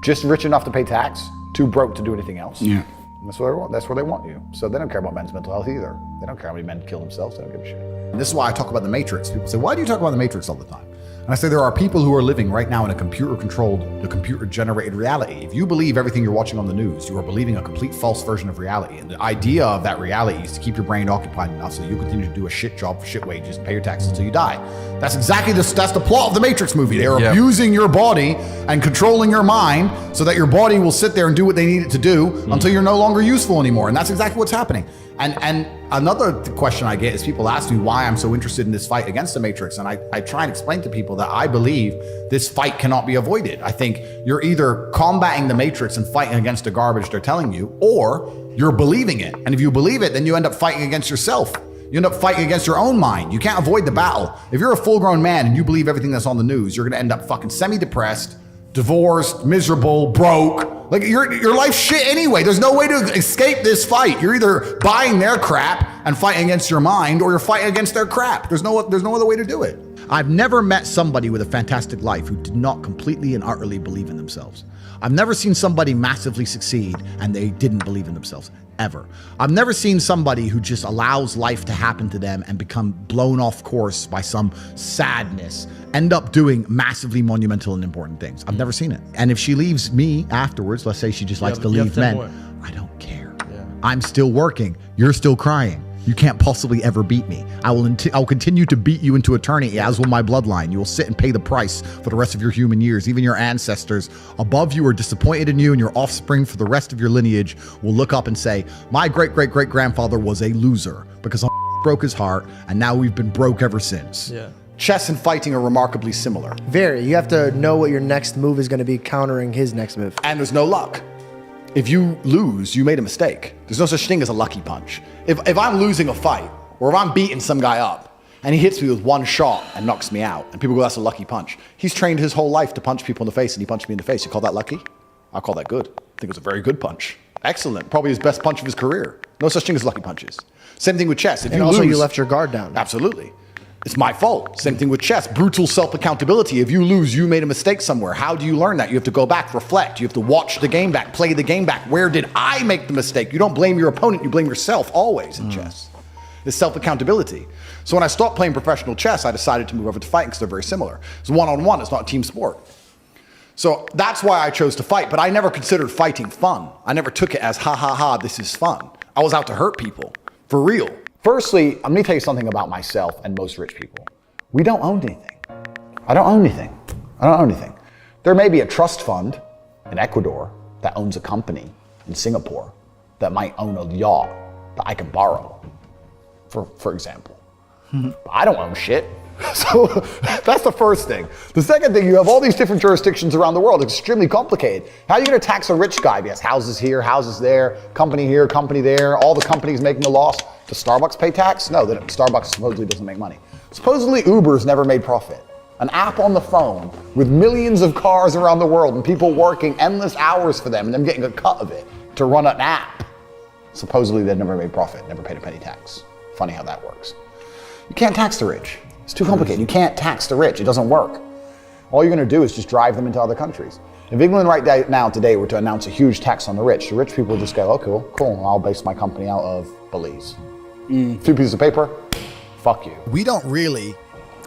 just rich enough to pay tax, too broke to do anything else. Yeah. That's what they want. That's where they want you. So they don't care about men's mental health either. They don't care how many men kill themselves. They don't give a shit. And this is why I talk about the Matrix. People say, why do you talk about the Matrix all the time? And I say there are people who are living right now in a computer-controlled, computer-generated reality. If you believe everything you're watching on the news, you are believing a complete false version of reality. And the idea of that reality is to keep your brain occupied enough so you continue to do a shit job for shit wages and pay your taxes until you die. That's exactly that's the plot of the Matrix movie. They are abusing your body and controlling your mind so that your body will sit there and do what they need it to do until you're no longer useful anymore. And that's exactly what's happening. And another question I get is people ask me why I'm so interested in this fight against the Matrix. And I try and explain to people that I believe this fight cannot be avoided. I think you're either combating the Matrix and fighting against the garbage they're telling you, or you're believing it. And if you believe it, then you end up fighting against yourself. You end up fighting against your own mind. You can't avoid the battle. If you're a full-grown man and you believe everything that's on the news, you're going to end up fucking semi-depressed, divorced, miserable, broke. Like your life's shit anyway. There's no way to escape this fight. You're either buying their crap and fighting against your mind, or you're fighting against their crap. There's no other way to do it. I've never met somebody with a fantastic life who did not completely and utterly believe in themselves. I've never seen somebody massively succeed and they didn't believe in themselves, ever. I've never seen somebody who just allows life to happen to them and become blown off course by some sadness, end up doing massively monumental and important things. I've never seen it. And if she leaves me afterwards, let's say she just likes to leave men, I don't care. Yeah. I'm still working. You're still crying. You can't possibly ever beat me. I will continue to beat you into eternity, as will my bloodline. You will sit and pay the price for the rest of your human years. Even your ancestors above you are disappointed in you, and your offspring for the rest of your lineage will look up and say, my great-great-great-grandfather was a loser because I broke his heart, and now we've been broke ever since. Yeah. Chess and fighting are remarkably similar. Very. You have to know what your next move is going to be countering his next move. And there's no luck. If you lose, you made a mistake. There's no such thing as a lucky punch. If I'm losing a fight, or if I'm beating some guy up, and he hits me with one shot and knocks me out, and people go, that's a lucky punch. He's trained his whole life to punch people in the face, and he punched me in the face. You call that lucky? I call that good. I think it was a very good punch. Excellent. Probably his best punch of his career. No such thing as lucky punches. Same thing with chess. If and you also lose, you left your guard down. Absolutely. It's my fault. Same thing with chess. Brutal self-accountability. If you lose, you made a mistake somewhere. How do you learn that? You have to go back, reflect. You have to watch the game back, play the game back. Where did I make the mistake? You don't blame your opponent, you blame yourself always in chess. It's self-accountability. So when I stopped playing professional chess, I decided to move over to fighting because they're very similar. It's one-on-one, it's not a team sport. So that's why I chose to fight, but I never considered fighting fun. I never took it as, ha ha ha, this is fun. I was out to hurt people, for real. Firstly, I'm gonna tell you something about myself and most rich people. We don't own anything. I don't own anything. I don't own anything. There may be a trust fund in Ecuador that owns a company in Singapore that might own a yacht that I can borrow, for example. But I don't own shit. So that's the first thing. The second thing, you have all these different jurisdictions around the world. It's extremely complicated. How are you going to tax a rich guy? He has houses here, houses there, company here, company there, all the companies making a loss. Does Starbucks pay tax? No, Starbucks supposedly doesn't make money. Supposedly Uber's never made profit. An app on the phone with millions of cars around the world and people working endless hours for them and them getting a cut of it to run an app. Supposedly they've never made profit, never paid a penny tax. Funny how that works. You can't tax the rich. It's too complicated. You can't tax the rich. It doesn't work. All you're going to do is just drive them into other countries. If England right now today were to announce a huge tax on the rich people would just go, oh, cool. I'll base my company out of Belize. 2 pieces of paper, fuck you. We don't really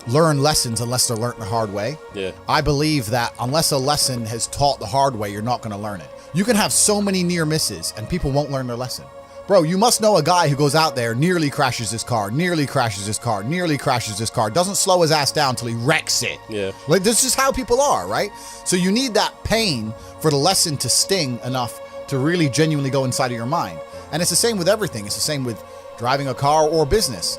learn lessons unless they're learned the hard way. Yeah. I believe that unless a lesson has taught the hard way, you're not going to learn it. You can have so many near misses and people won't learn their lesson. Bro, you must know a guy who goes out there, nearly crashes his car, doesn't slow his ass down till he wrecks it. Yeah. Like, this is how people are, right? So you need that pain for the lesson to sting enough to really genuinely go inside of your mind. And it's the same with everything. It's the same with driving a car or business.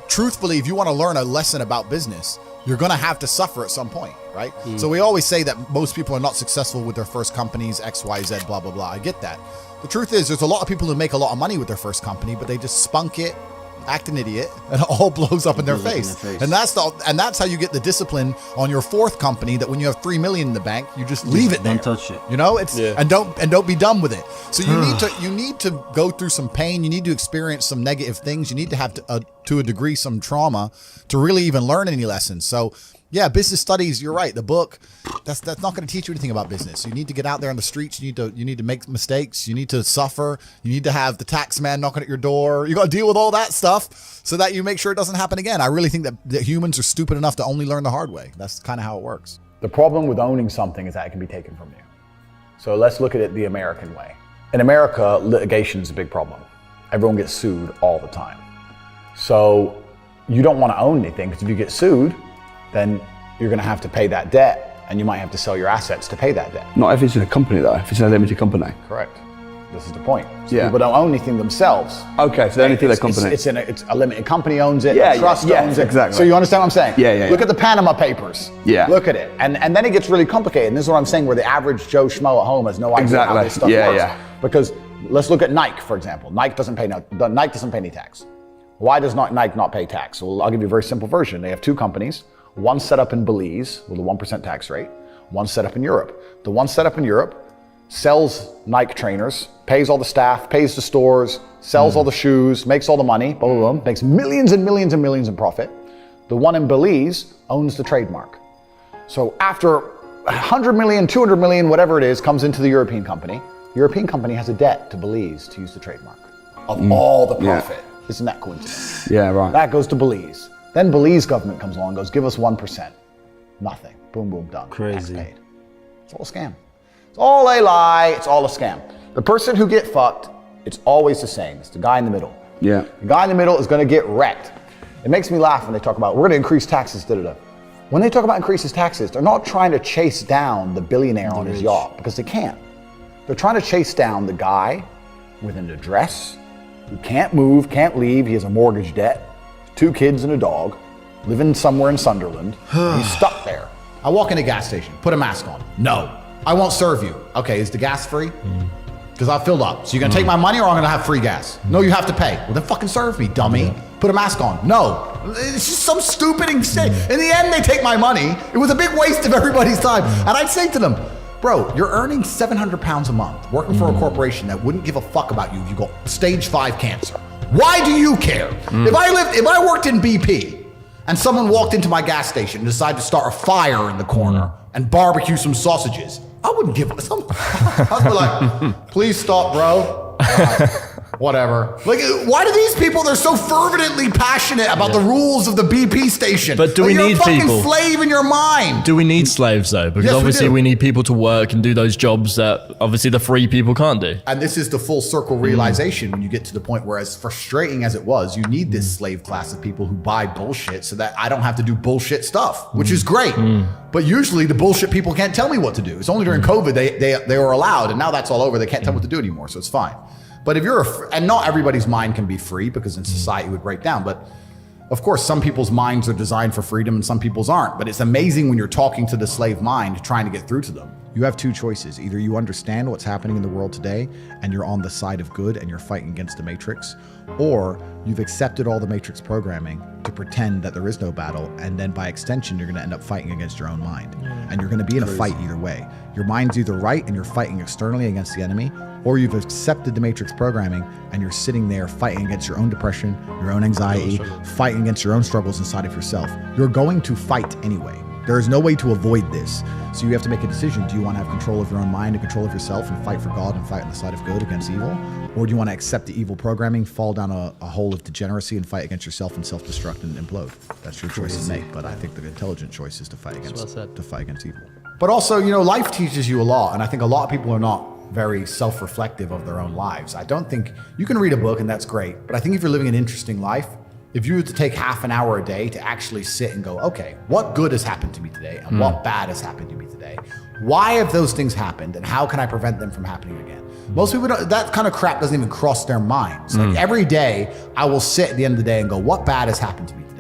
Truthfully, if you want to learn a lesson about business, you're going to have to suffer at some point, right? So we always say that most people are not successful with their first companies, X, Y, Z, blah, blah, blah. I get that. The truth is, there's a lot of people who make a lot of money with their first company, but they just spunk it, act an idiot, and it all blows up in their face. And that's how you get the discipline on your fourth company, that when you have $3 million in the bank, you just leave it there. Don't touch it. You know, and don't be done with it. So you need to go through some pain. You need to experience some negative things. You need to have to a degree some trauma to really even learn any lessons. So yeah, business studies, you're right. The book, that's not going to teach you anything about business. You need to get out there on the streets. You need to make mistakes. You need to suffer. You need to have the tax man knocking at your door. You got to deal with all that stuff so that you make sure it doesn't happen again. I really think that humans are stupid enough to only learn the hard way. That's kind of how it works. The problem with owning something is that it can be taken from you. So let's look at it the American way. In America, litigation is a big problem. Everyone gets sued all the time. So you don't want to own anything, because if you get sued, then you're going to have to pay that debt, and you might have to sell your assets to pay that debt. Not if it's in a company though, if it's in a limited company. Correct. This is the point. So Yeah. people don't own anything themselves. Okay, so they only feel their company. It's a limited company owns it, Yeah, a trust yeah, owns it. exactly. So you understand what I'm saying? Yeah. Look at the Panama Papers. Yeah. Look at it. And then it gets really complicated. And this is what I'm saying, where the average Joe Schmo at home has no idea how this stuff works. Yeah. Because let's look at Nike, for example. Nike doesn't pay any tax. Why does Nike not pay tax? Well, I'll give you a very simple version. They have two companies. One set up in Belize with a 1% tax rate, one set up in Europe. The one set up in Europe sells Nike trainers, pays all the staff, pays the stores, sells all the shoes, makes all the money, blah, blah, blah, makes millions and millions and millions in profit. The one in Belize owns the trademark. So after 100 million, 200 million, whatever it is, comes into the European company. The European company has a debt to Belize to use the trademark of all the profit. Isn't that coincidence? Yeah, right. That goes to Belize. Then Belize government comes along and goes, give us 1%. Nothing. Boom, boom, done. Crazy. Tax paid. It's all a scam. It's all a lie. It's all a scam. The person who get fucked, it's always the same. It's the guy in the middle. Yeah. The guy in the middle is going to get wrecked. It makes me laugh when they talk about, we're going to increase taxes, da-da-da. When they talk about increases taxes, they're not trying to chase down the billionaire on his yacht, because they can't. They're trying to chase down the guy with an address, who can't move, can't leave, he has a mortgage debt, 2 kids and a dog, living somewhere in Sunderland. He's stuck there. I walk in a gas station, put a mask on. No, I won't serve you. Okay, is the gas free? Because I filled up. So you're gonna take my money, or I'm gonna have free gas? No, you have to pay. Well, then fucking serve me, dummy. Put a mask on. No, it's just some stupid thing. In the end, they take my money. It was a big waste of everybody's time. And I'd say to them, bro, you're earning 700 pounds a month working for a corporation that wouldn't give a fuck about you if you got stage 5 cancer. Why do you care? If I worked in BP and someone walked into my gas station and decided to start a fire in the corner and barbecue some sausages, I wouldn't give up some. I'd be like, please stop, bro. Whatever. Like, why do these people, they're so fervently passionate about the rules of the BP station? But do we you're need a fucking people? Slave in your mind. Do we need slaves though? Because Yes, we obviously do. we need people to work and do those jobs that obviously the free people can't do. And this is the full circle realization when you get to the point where, as frustrating as it was, you need this slave class of people who buy bullshit so that I don't have to do bullshit stuff, which is great. But usually the bullshit people can't tell me what to do. It's only during COVID they were allowed, and now that's all over. They can't tell me what to do anymore, so it's fine. But if you're, and not everybody's mind can be free, because in society it would break down. But of course, some people's minds are designed for freedom and some people's aren't. But it's amazing when you're talking to the slave mind, trying to get through to them. You have two choices. Either you understand what's happening in the world today and you're on the side of good and you're fighting against the Matrix, or you've accepted all the Matrix programming to pretend that there is no battle, and then by extension, you're going to end up fighting against your own mind. And you're going to be in a fight either way. Your mind's either right and you're fighting externally against the enemy, or you've accepted the Matrix programming and you're sitting there fighting against your own depression, your own anxiety, fighting against your own struggles inside of yourself. You're going to fight anyway. There is no way to avoid this. So you have to make a decision. Do you want to have control of your own mind and control of yourself and fight for God and fight on the side of good against evil? Or do you want to accept the evil programming, fall down a hole of degeneracy and fight against yourself and self-destruct and implode? That's your choice to make. But I think the intelligent choice is to fight against evil. But also, life teaches you a lot. And I think a lot of people are not very self-reflective of their own lives. I don't think, you can read a book and that's great. But I think if you're living an interesting life, if you were to take half an hour a day to actually sit and go, okay, what good has happened to me today and what bad has happened to me today? Why have those things happened and how can I prevent them from happening again? Most people don't, that kind of crap doesn't even cross their minds. Like every day I will sit at the end of the day and go, what bad has happened to me today?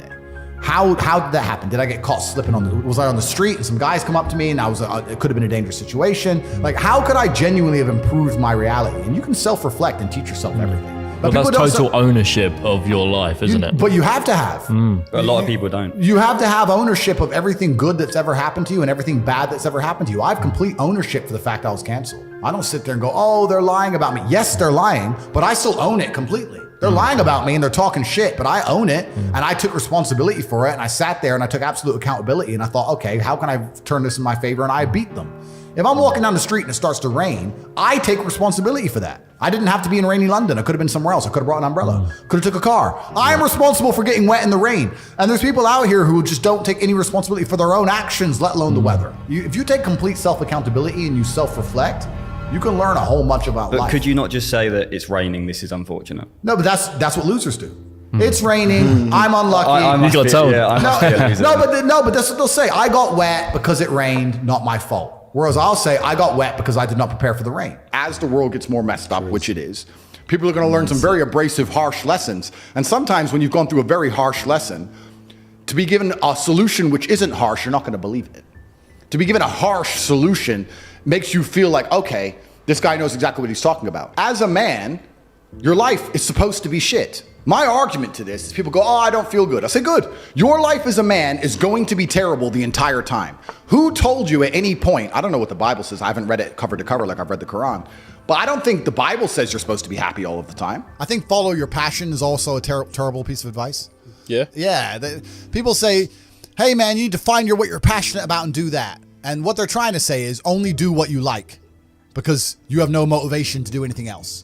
How did that happen? Did I get caught slipping was I on the street and some guys come up to me and it could have been a dangerous situation? Like, how could I genuinely have improved my reality? And you can self-reflect and teach yourself everything. But that's total ownership of your life, isn't it? But you have to have. A lot of people don't. You have to have ownership of everything good that's ever happened to you and everything bad that's ever happened to you. I have complete ownership for the fact I was canceled. I don't sit there and go, oh, they're lying about me. Yes, they're lying, but I still own it completely. They're lying about me and they're talking shit, but I own it and I took responsibility for it, and I sat there and I took absolute accountability and I thought, okay, how can I turn this in my favor? And I beat them. If I'm walking down the street and it starts to rain, I take responsibility for that. I didn't have to be in rainy London. I could have been somewhere else. I could have brought an umbrella. Could have took a car. I am responsible for getting wet in the rain. And there's people out here who just don't take any responsibility for their own actions, let alone the weather. If you take complete self-accountability and you self-reflect, you can learn a whole bunch about life. But could you not just say that it's raining, this is unfortunate? No, but that's what losers do. It's raining. I'm unlucky. You got told. Yeah, I must be a loser. But that's what they'll say. I got wet because it rained, not my fault. Whereas I'll say I got wet because I did not prepare for the rain. As the world gets more messed up, which it is, people are going to learn some very abrasive, harsh lessons. And sometimes when you've gone through a very harsh lesson, to be given a solution which isn't harsh, you're not going to believe it. To be given a harsh solution makes you feel like, okay, this guy knows exactly what he's talking about. As a man, your life is supposed to be shit. My argument to this is people go, oh, I don't feel good. I say, good. Your life as a man is going to be terrible the entire time. Who told you at any point, I don't know what the Bible says. I haven't read it cover to cover like I've read the Quran. But I don't think the Bible says you're supposed to be happy all of the time. I think follow your passion is also a terrible piece of advice. Yeah. Yeah. People say, hey, man, you need to find what you're passionate about and do that. And what they're trying to say is only do what you like because you have no motivation to do anything else.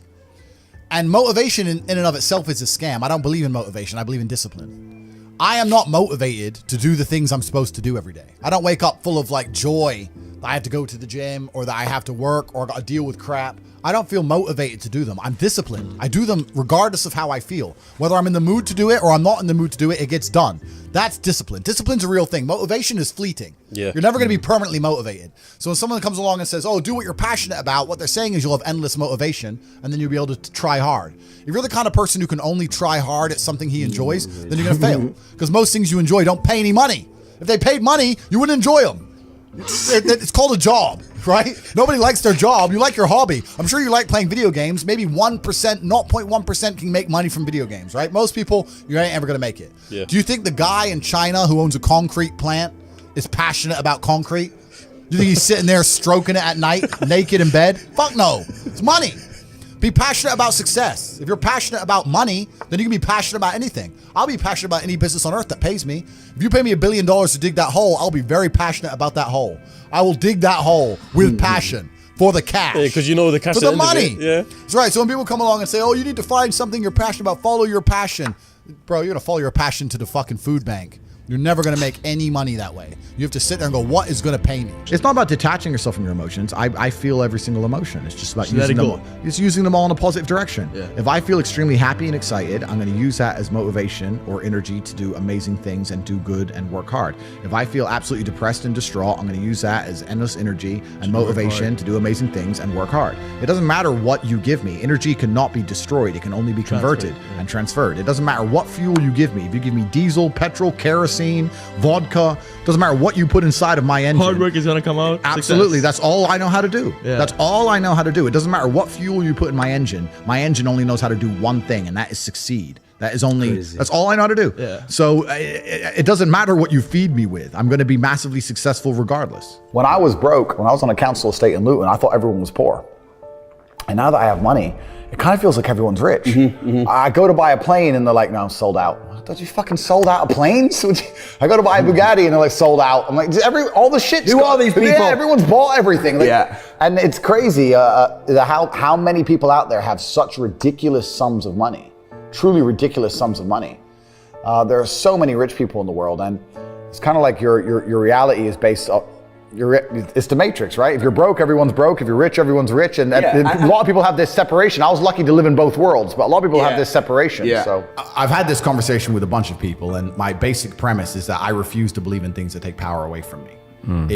And motivation in and of itself is a scam. I don't believe in motivation. I believe in discipline. I am not motivated to do the things I'm supposed to do every day. I don't wake up full of like joy that I have to go to the gym or that I have to work or deal with crap. I don't feel motivated to do them. I'm disciplined. I do them regardless of how I feel. Whether I'm in the mood to do it or I'm not in the mood to do it, it gets done. That's discipline. Discipline's a real thing. Motivation is fleeting. Yeah. You're never going to be permanently motivated. So when someone comes along and says, oh, do what you're passionate about, what they're saying is you'll have endless motivation and then you'll be able to try hard. If you're the kind of person who can only try hard at something he enjoys, then you're going to fail. Because most things you enjoy don't pay any money. If they paid money, you wouldn't enjoy them. It's called a job, right? Nobody likes their job. You like your hobby. I'm sure you like playing video games. Maybe 1%, 0.1% can make money from video games, right? Most people, you ain't ever going to make it. Yeah. Do you think the guy in China who owns a concrete plant is passionate about concrete? Do you think he's sitting there stroking it at night, naked in bed? Fuck no. It's money. Be passionate about success. If you're passionate about money, then you can be passionate about anything. I'll be passionate about any business on earth that pays me. If you pay me $1 billion to dig that hole, I'll be very passionate about that hole. I will dig that hole with passion for the cash. Yeah, because you know the cash. For the money. Yeah. That's right. So when people come along and say, oh, you need to find something you're passionate about, follow your passion. Bro, you're going to follow your passion to the fucking food bank. You're never going to make any money that way. You have to sit there and go, what is going to pay me? It's not about detaching yourself from your emotions. I feel every single emotion. It's just about using them. It's using them all in a positive direction. Yeah. If I feel extremely happy and excited, I'm going to use that as motivation or energy to do amazing things and do good and work hard. If I feel absolutely depressed and distraught, I'm going to use that as endless energy and motivation to do amazing things and work hard. It doesn't matter what you give me. Energy cannot be destroyed. It can only be converted and transferred. It doesn't matter what fuel you give me. If you give me diesel, petrol, kerosene, vodka, doesn't matter what you put inside of my engine. Hard work is gonna come out. Absolutely. Success. That's all I know how to do. Yeah. That's all I know how to do. It doesn't matter what fuel you put in my engine. My engine only knows how to do one thing, and that is succeed. That is only, that's all I know how to do. Yeah. So it doesn't matter what you feed me with. I'm going to be massively successful regardless. When I was broke, when I was on a council estate in Luton, I thought everyone was poor. And now that I have money, it kind of feels like everyone's rich. I go to buy a plane and they're like, no, I'm sold out. Thought you fucking sold out of planes? I go to buy a Bugatti and they're like sold out. I'm like, all the shit's Who are these people? Yeah, everyone's bought everything. Like, and it's crazy how many people out there have such ridiculous sums of money, truly ridiculous sums of money. There are so many rich people in the world, and it's kind of like your reality is based on. It's the Matrix, right? If you're broke, everyone's broke. If you're rich, everyone's rich. And a lot of people have this separation. I was lucky to live in both worlds, but a lot of people have this separation. Yeah. So I've had this conversation with a bunch of people, and my basic premise is that I refuse to believe in things that take power away from me.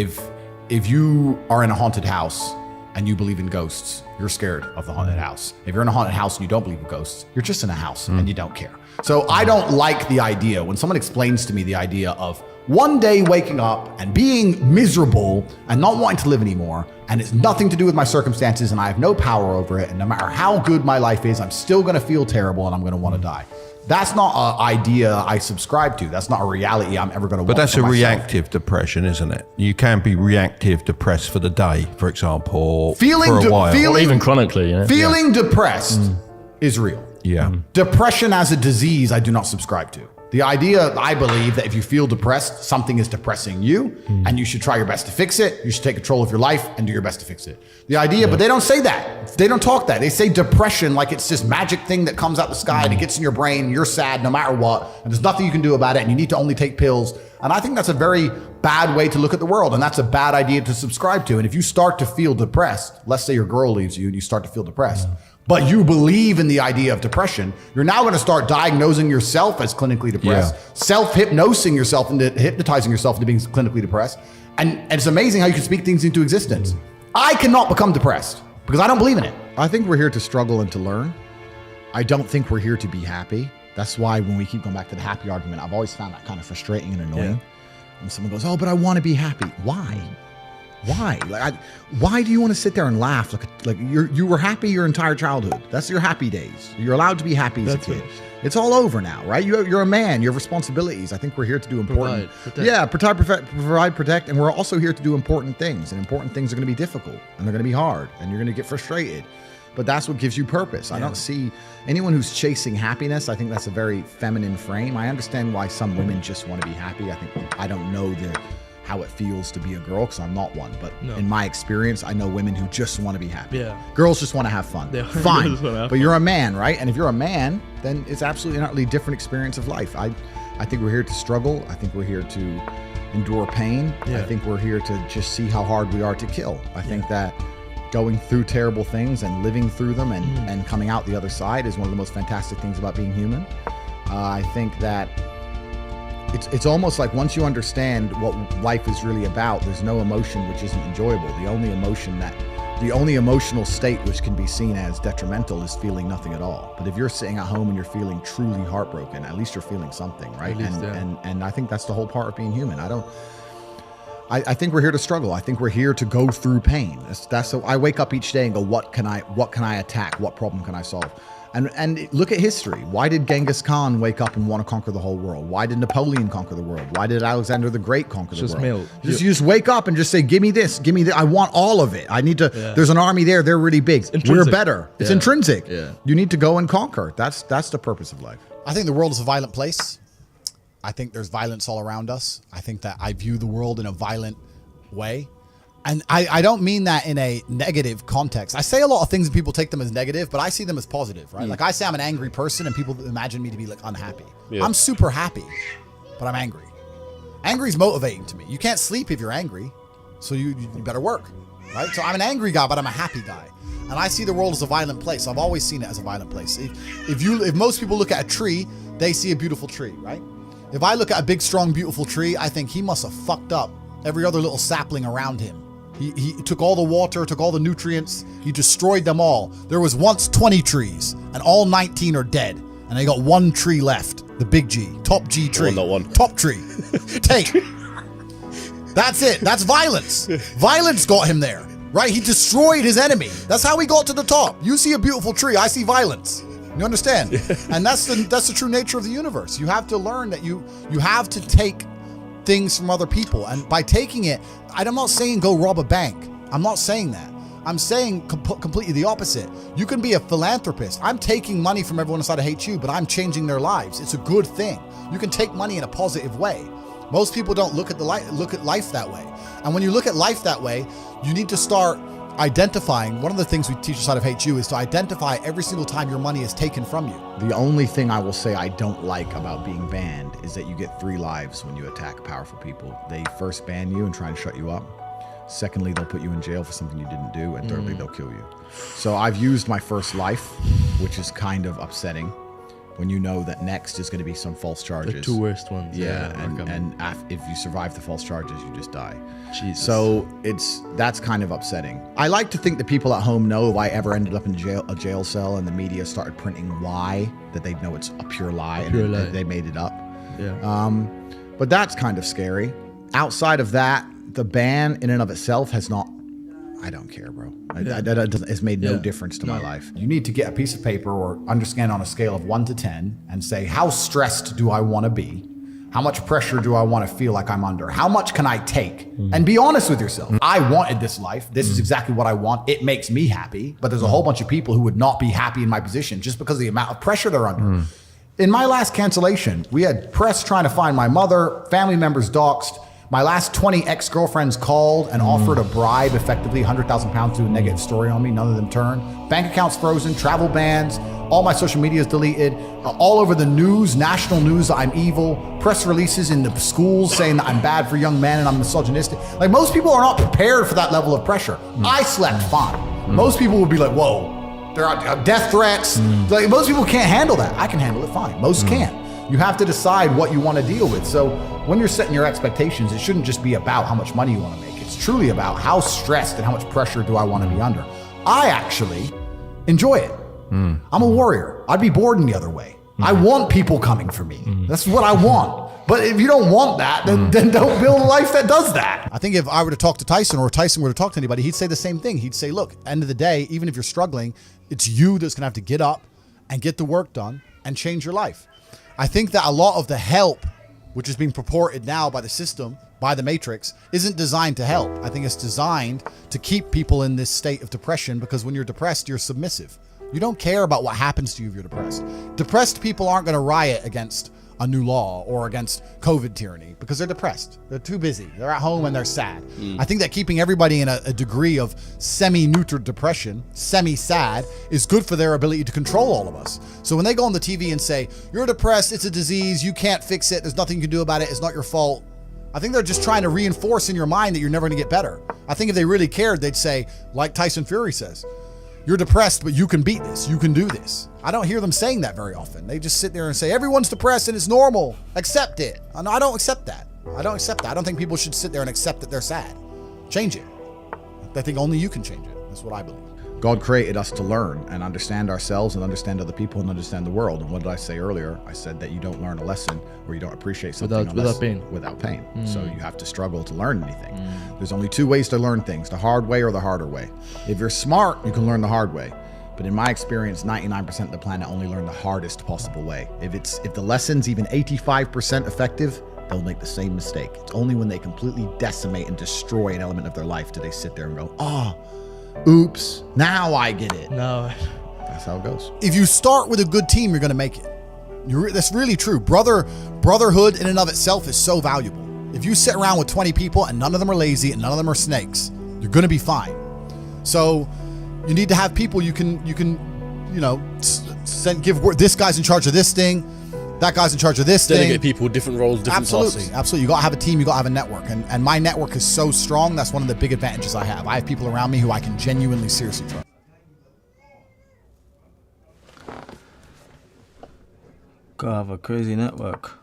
If you are in a haunted house and you believe in ghosts, you're scared of the haunted house. If you're in a haunted house and you don't believe in ghosts, you're just in a house and you don't care. So I don't like the idea when someone explains to me the idea of one day waking up and being miserable and not wanting to live anymore, and it's nothing to do with my circumstances and I have no power over it, and no matter how good my life is, I'm still gonna feel terrible and I'm gonna wanna die. That's not an idea I subscribe to. That's not a reality I'm ever gonna want. But that's for a myself. reactive depression, isn't it? You can be reactive depressed for the day, for example, or feeling for a while. Or even chronically. Yeah. Feeling depressed is real. Yeah. Depression as a disease, I do not subscribe to. The idea, I believe, that if you feel depressed, something is depressing you, and you should try your best to fix it. You should take control of your life and do your best to fix it. The idea, but they don't say that. They don't talk that. They say depression like it's this magic thing that comes out the sky and it gets in your brain. You're sad no matter what, and there's nothing you can do about it, and you need to only take pills. And I think that's a very bad way to look at the world, and that's a bad idea to subscribe to. And if you start to feel depressed, let's say your girl leaves you and you start to feel depressed, but you believe in the idea of depression, you're now going to start diagnosing yourself as clinically depressed, self-hypnosing yourself into hypnotizing yourself into being clinically depressed. And it's amazing how you can speak things into existence. I cannot become depressed because I don't believe in it. I think we're here to struggle and to learn. I don't think we're here to be happy. That's why when we keep going back to the happy argument, I've always found that kind of frustrating and annoying. When someone goes, oh, but I want to be happy. Why? Why? Why do you want to sit there and laugh? Like you were happy your entire childhood. That's your happy days. You're allowed to be happy as a kid. It's all over now, right? You're a man. You have responsibilities. I think we're here to do important. Provide, protect, and we're also here to do important things. And important things are going to be difficult, and they're going to be hard, and you're going to get frustrated. But that's what gives you purpose. I don't see anyone who's chasing happiness. I think that's a very feminine frame. I understand why some women just want to be happy. I don't know how it feels to be a girl because I'm not one. But in my experience, I know women who just want to be happy. Girls just want to have fun. Fine. But you're a man, right? And if you're a man, then it's absolutely an utterly different experience of life. I think we're here to struggle. I think we're here to endure pain. I think we're here to just see how hard we are to kill. I think that going through terrible things and living through them and coming out the other side is one of the most fantastic things about being human. I think that it's almost like once you understand what life is really about, there's no emotion which isn't enjoyable. The only emotional state which can be seen as detrimental is feeling nothing at all. But if you're sitting at home and you're feeling truly heartbroken, at least you're feeling something, right? And I think that's the whole part of being human. I think we're here to struggle. I think we're here to go through pain. That's so I wake up each day and go, what can I attack? What problem can I solve? And look at history. Why did Genghis Khan wake up and want to conquer the whole world? Why did Napoleon conquer the world? Why did Alexander the Great conquer the world? You just wake up and just say, give me this, give me that. I want all of it. I need to, there's an army there, they're really big. We're better. It's intrinsic. You need to go and conquer. That's the purpose of life. I think the world is a violent place. I think there's violence all around us. I think that I view the world in a violent way. And I don't mean that in a negative context. I say a lot of things and people take them as negative, but I see them as positive, right? Like I say I'm an angry person and people imagine me to be like unhappy. I'm super happy, but I'm angry. Angry is motivating to me. You can't sleep if you're angry, so you better work, right? So I'm an angry guy, but I'm a happy guy. And I see the world as a violent place. I've always seen it as a violent place. If most people look at a tree, they see a beautiful tree, right? If I look at a big, strong, beautiful tree, I think he must have fucked up every other little sapling around him. He took all the water, took all the nutrients, he destroyed them all. There was once 20 trees, and all 19 are dead. And they got one tree left, the big G, top G tree. Not one. Top tree. Tate. That's it. That's violence. Violence got him there, right? He destroyed his enemy. That's how he got to the top. You see a beautiful tree, I see violence. You understand? And that's the true nature of the universe. You have to learn that you have to take things from other people, and by taking it, I'm not saying go rob a bank. I'm not saying that. I'm saying completely the opposite. You can be a philanthropist. I'm taking money from everyone inside of HU, but I'm changing their lives. It's a good thing. You can take money in a positive way. Most people don't look at life that way. And when you look at life that way, you need to start identifying. One of the things we teach inside of HU is to identify every single time your money is taken from you. The only thing I will say I don't like about being banned is that you get 3 lives when you attack powerful people. They first ban you and try and shut you up. Secondly, they'll put you in jail for something you didn't do. And thirdly, they'll kill you. So I've used my first life, which is kind of upsetting when you know that next is going to be some false charges. The 2 worst ones. Yeah, and if you survive the false charges, you just die. Jesus. So that's kind of upsetting. I like to think that people at home know if I ever ended up in a jail cell and the media started printing why, that they'd know it's a pure lie and they made it up. Yeah. But that's kind of scary. Outside of that, the ban in and of itself has not. I don't care, bro. It's made no difference to my life. You need to get a piece of paper or understand on a scale of 1 to 10 and say, how stressed do I want to be? How much pressure do I want to feel like I'm under? How much can I take? And be honest with yourself. I wanted this life. This is exactly what I want. It makes me happy. But there's a whole bunch of people who would not be happy in my position just because of the amount of pressure they're under. In my last cancellation, we had press trying to find my mother, family members doxxed. My last 20 ex-girlfriends called and offered a bribe, effectively 100,000 pounds to do a negative story on me. None of them turned. Bank accounts frozen, travel bans, all my social media is deleted. All over the news, national news, I'm evil. Press releases in the schools saying that I'm bad for young men and I'm misogynistic. Like, most people are not prepared for that level of pressure. I slept fine. Most people would be like, whoa, there are death threats. Like, most people can't handle that. I can handle it fine. Most can't. You have to decide what you want to deal with. So when you're setting your expectations, it shouldn't just be about how much money you want to make. It's truly about how stressed and how much pressure do I want to be under. I actually enjoy it. I'm a warrior. I'd be bored in the other way. I want people coming for me. That's what I want. But if you don't want that, then don't build a life that does that. I think if I were to talk to Tyson or Tyson were to talk to anybody, he'd say the same thing. He'd say, look, end of the day, even if you're struggling, it's you that's going to have to get up and get the work done and change your life. I think that a lot of the help, which is being purported now by the system, by the Matrix, isn't designed to help. I think it's designed to keep people in this state of depression, because when you're depressed, you're submissive. You don't care about what happens to you if you're depressed. Depressed people aren't going to riot against a new law or against COVID tyranny because they're depressed. They're too busy. They're at home and they're sad. I think that keeping everybody in a degree of semi-neutral depression, semi-sad, is good for their ability to control all of us. So when they go on the TV and say, you're depressed, it's a disease, you can't fix it, there's nothing you can do about it, it's not your fault, I think they're just trying to reinforce in your mind that you're never going to get better. I think if they really cared, they'd say, like Tyson Fury says, you're depressed, but you can beat this. You can do this. I don't hear them saying that very often. They just sit there and say, everyone's depressed and it's normal. Accept it. And I don't accept that. I don't accept that. I don't think people should sit there and accept that they're sad. Change it. I think only you can change it. That's what I believe. God created us to learn and understand ourselves and understand other people and understand the world. And what did I say earlier? I said that you don't learn a lesson or you don't appreciate something without pain. So you have to struggle to learn anything. There's only 2 ways to learn things, the hard way or the harder way. If you're smart, you can learn the hard way. But in my experience, 99% of the planet only learn the hardest possible way. If the lesson's even 85% effective, they'll make the same mistake. It's only when they completely decimate and destroy an element of their life do they sit there and go, oh, oops, now I get it. No. That's how it goes. If you start with a good team, you're going to make it. That's really true. Brotherhood in and of itself is so valuable. If you sit around with 20 people and none of them are lazy and none of them are snakes, you're going to be fine. So you need to have people you can give this guy's in charge of this thing, that guy's in charge of this thing. Delegate people, different roles, different tasks. Absolutely. You got to have a team, you got to have a network. And my network is so strong, that's one of the big advantages I have. I have people around me who I can genuinely, seriously trust. Gotta have a crazy network.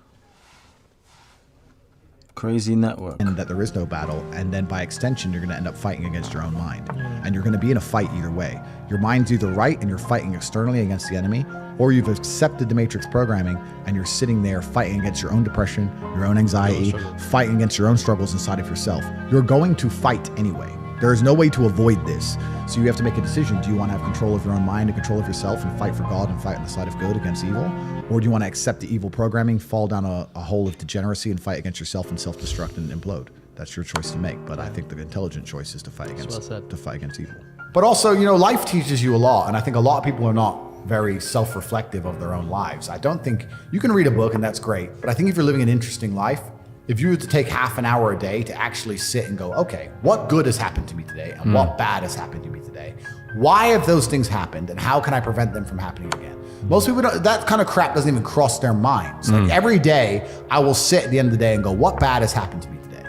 Crazy network. And that there is no battle, and then by extension, you're going to end up fighting against your own mind. And you're going to be in a fight either way. Your mind's either right and you're fighting externally against the enemy, or you've accepted the matrix programming and you're sitting there fighting against your own depression, your own anxiety, fighting against your own struggles inside of yourself. You're going to fight anyway. There is no way to avoid this. So you have to make a decision. Do you want to have control of your own mind and control of yourself and fight for God and fight on the side of good against evil? Or do you want to accept the evil programming, fall down a hole of degeneracy and fight against yourself and self-destruct and implode? That's your choice to make. But I think the intelligent choice is to fight against evil. But also, life teaches you a lot. And I think a lot of people are not very self-reflective of their own lives. I don't think you can read a book and that's great. But I think if you're living an interesting life, if you were to take half an hour a day to actually sit and go, okay, what good has happened to me today and what bad has happened to me today? Why have those things happened and how can I prevent them from happening again? Most people don't, that kind of crap doesn't even cross their minds. Like every day I will sit at the end of the day and go, what bad has happened to me today?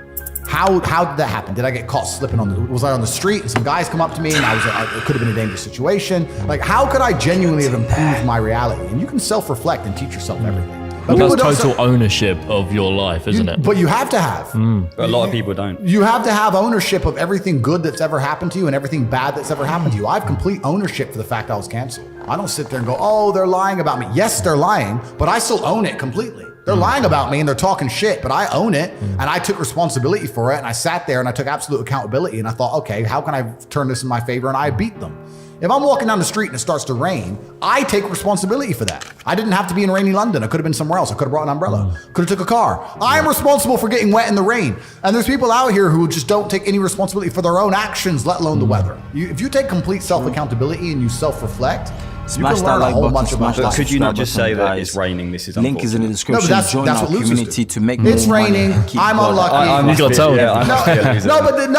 How did that happen? Did I get caught slipping was I on the street and some guys come up to me and it could have been a dangerous situation? Like how could I genuinely have improved my reality? And you can self-reflect and teach yourself everything. But that's total ownership of your life, isn't it? But you have to have. But a lot of people don't. You have to have ownership of everything good that's ever happened to you and everything bad that's ever happened to you. I have complete ownership for the fact I was canceled. I don't sit there and go, oh, they're lying about me. Yes, they're lying, but I still own it completely. They're lying about me and they're talking shit, but I own it and I took responsibility for it and I sat there and I took absolute accountability and I thought, okay, how can I turn this in my favor? And I beat them. If I'm walking down the street and it starts to rain, I take responsibility for that. I didn't have to be in rainy London. I could have been somewhere else. I could have brought an umbrella. Could have took a car. I am responsible for getting wet in the rain. And there's people out here who just don't take any responsibility for their own actions, let alone the weather. If you take complete self-accountability and you self-reflect, you can learn a whole bunch about life. Could you not just say that it's raining, this is Link is in the description. No, but Join that's our what losers community do. to make It's more raining. money. Keep I'm God. unlucky. You gotta tell them. No, but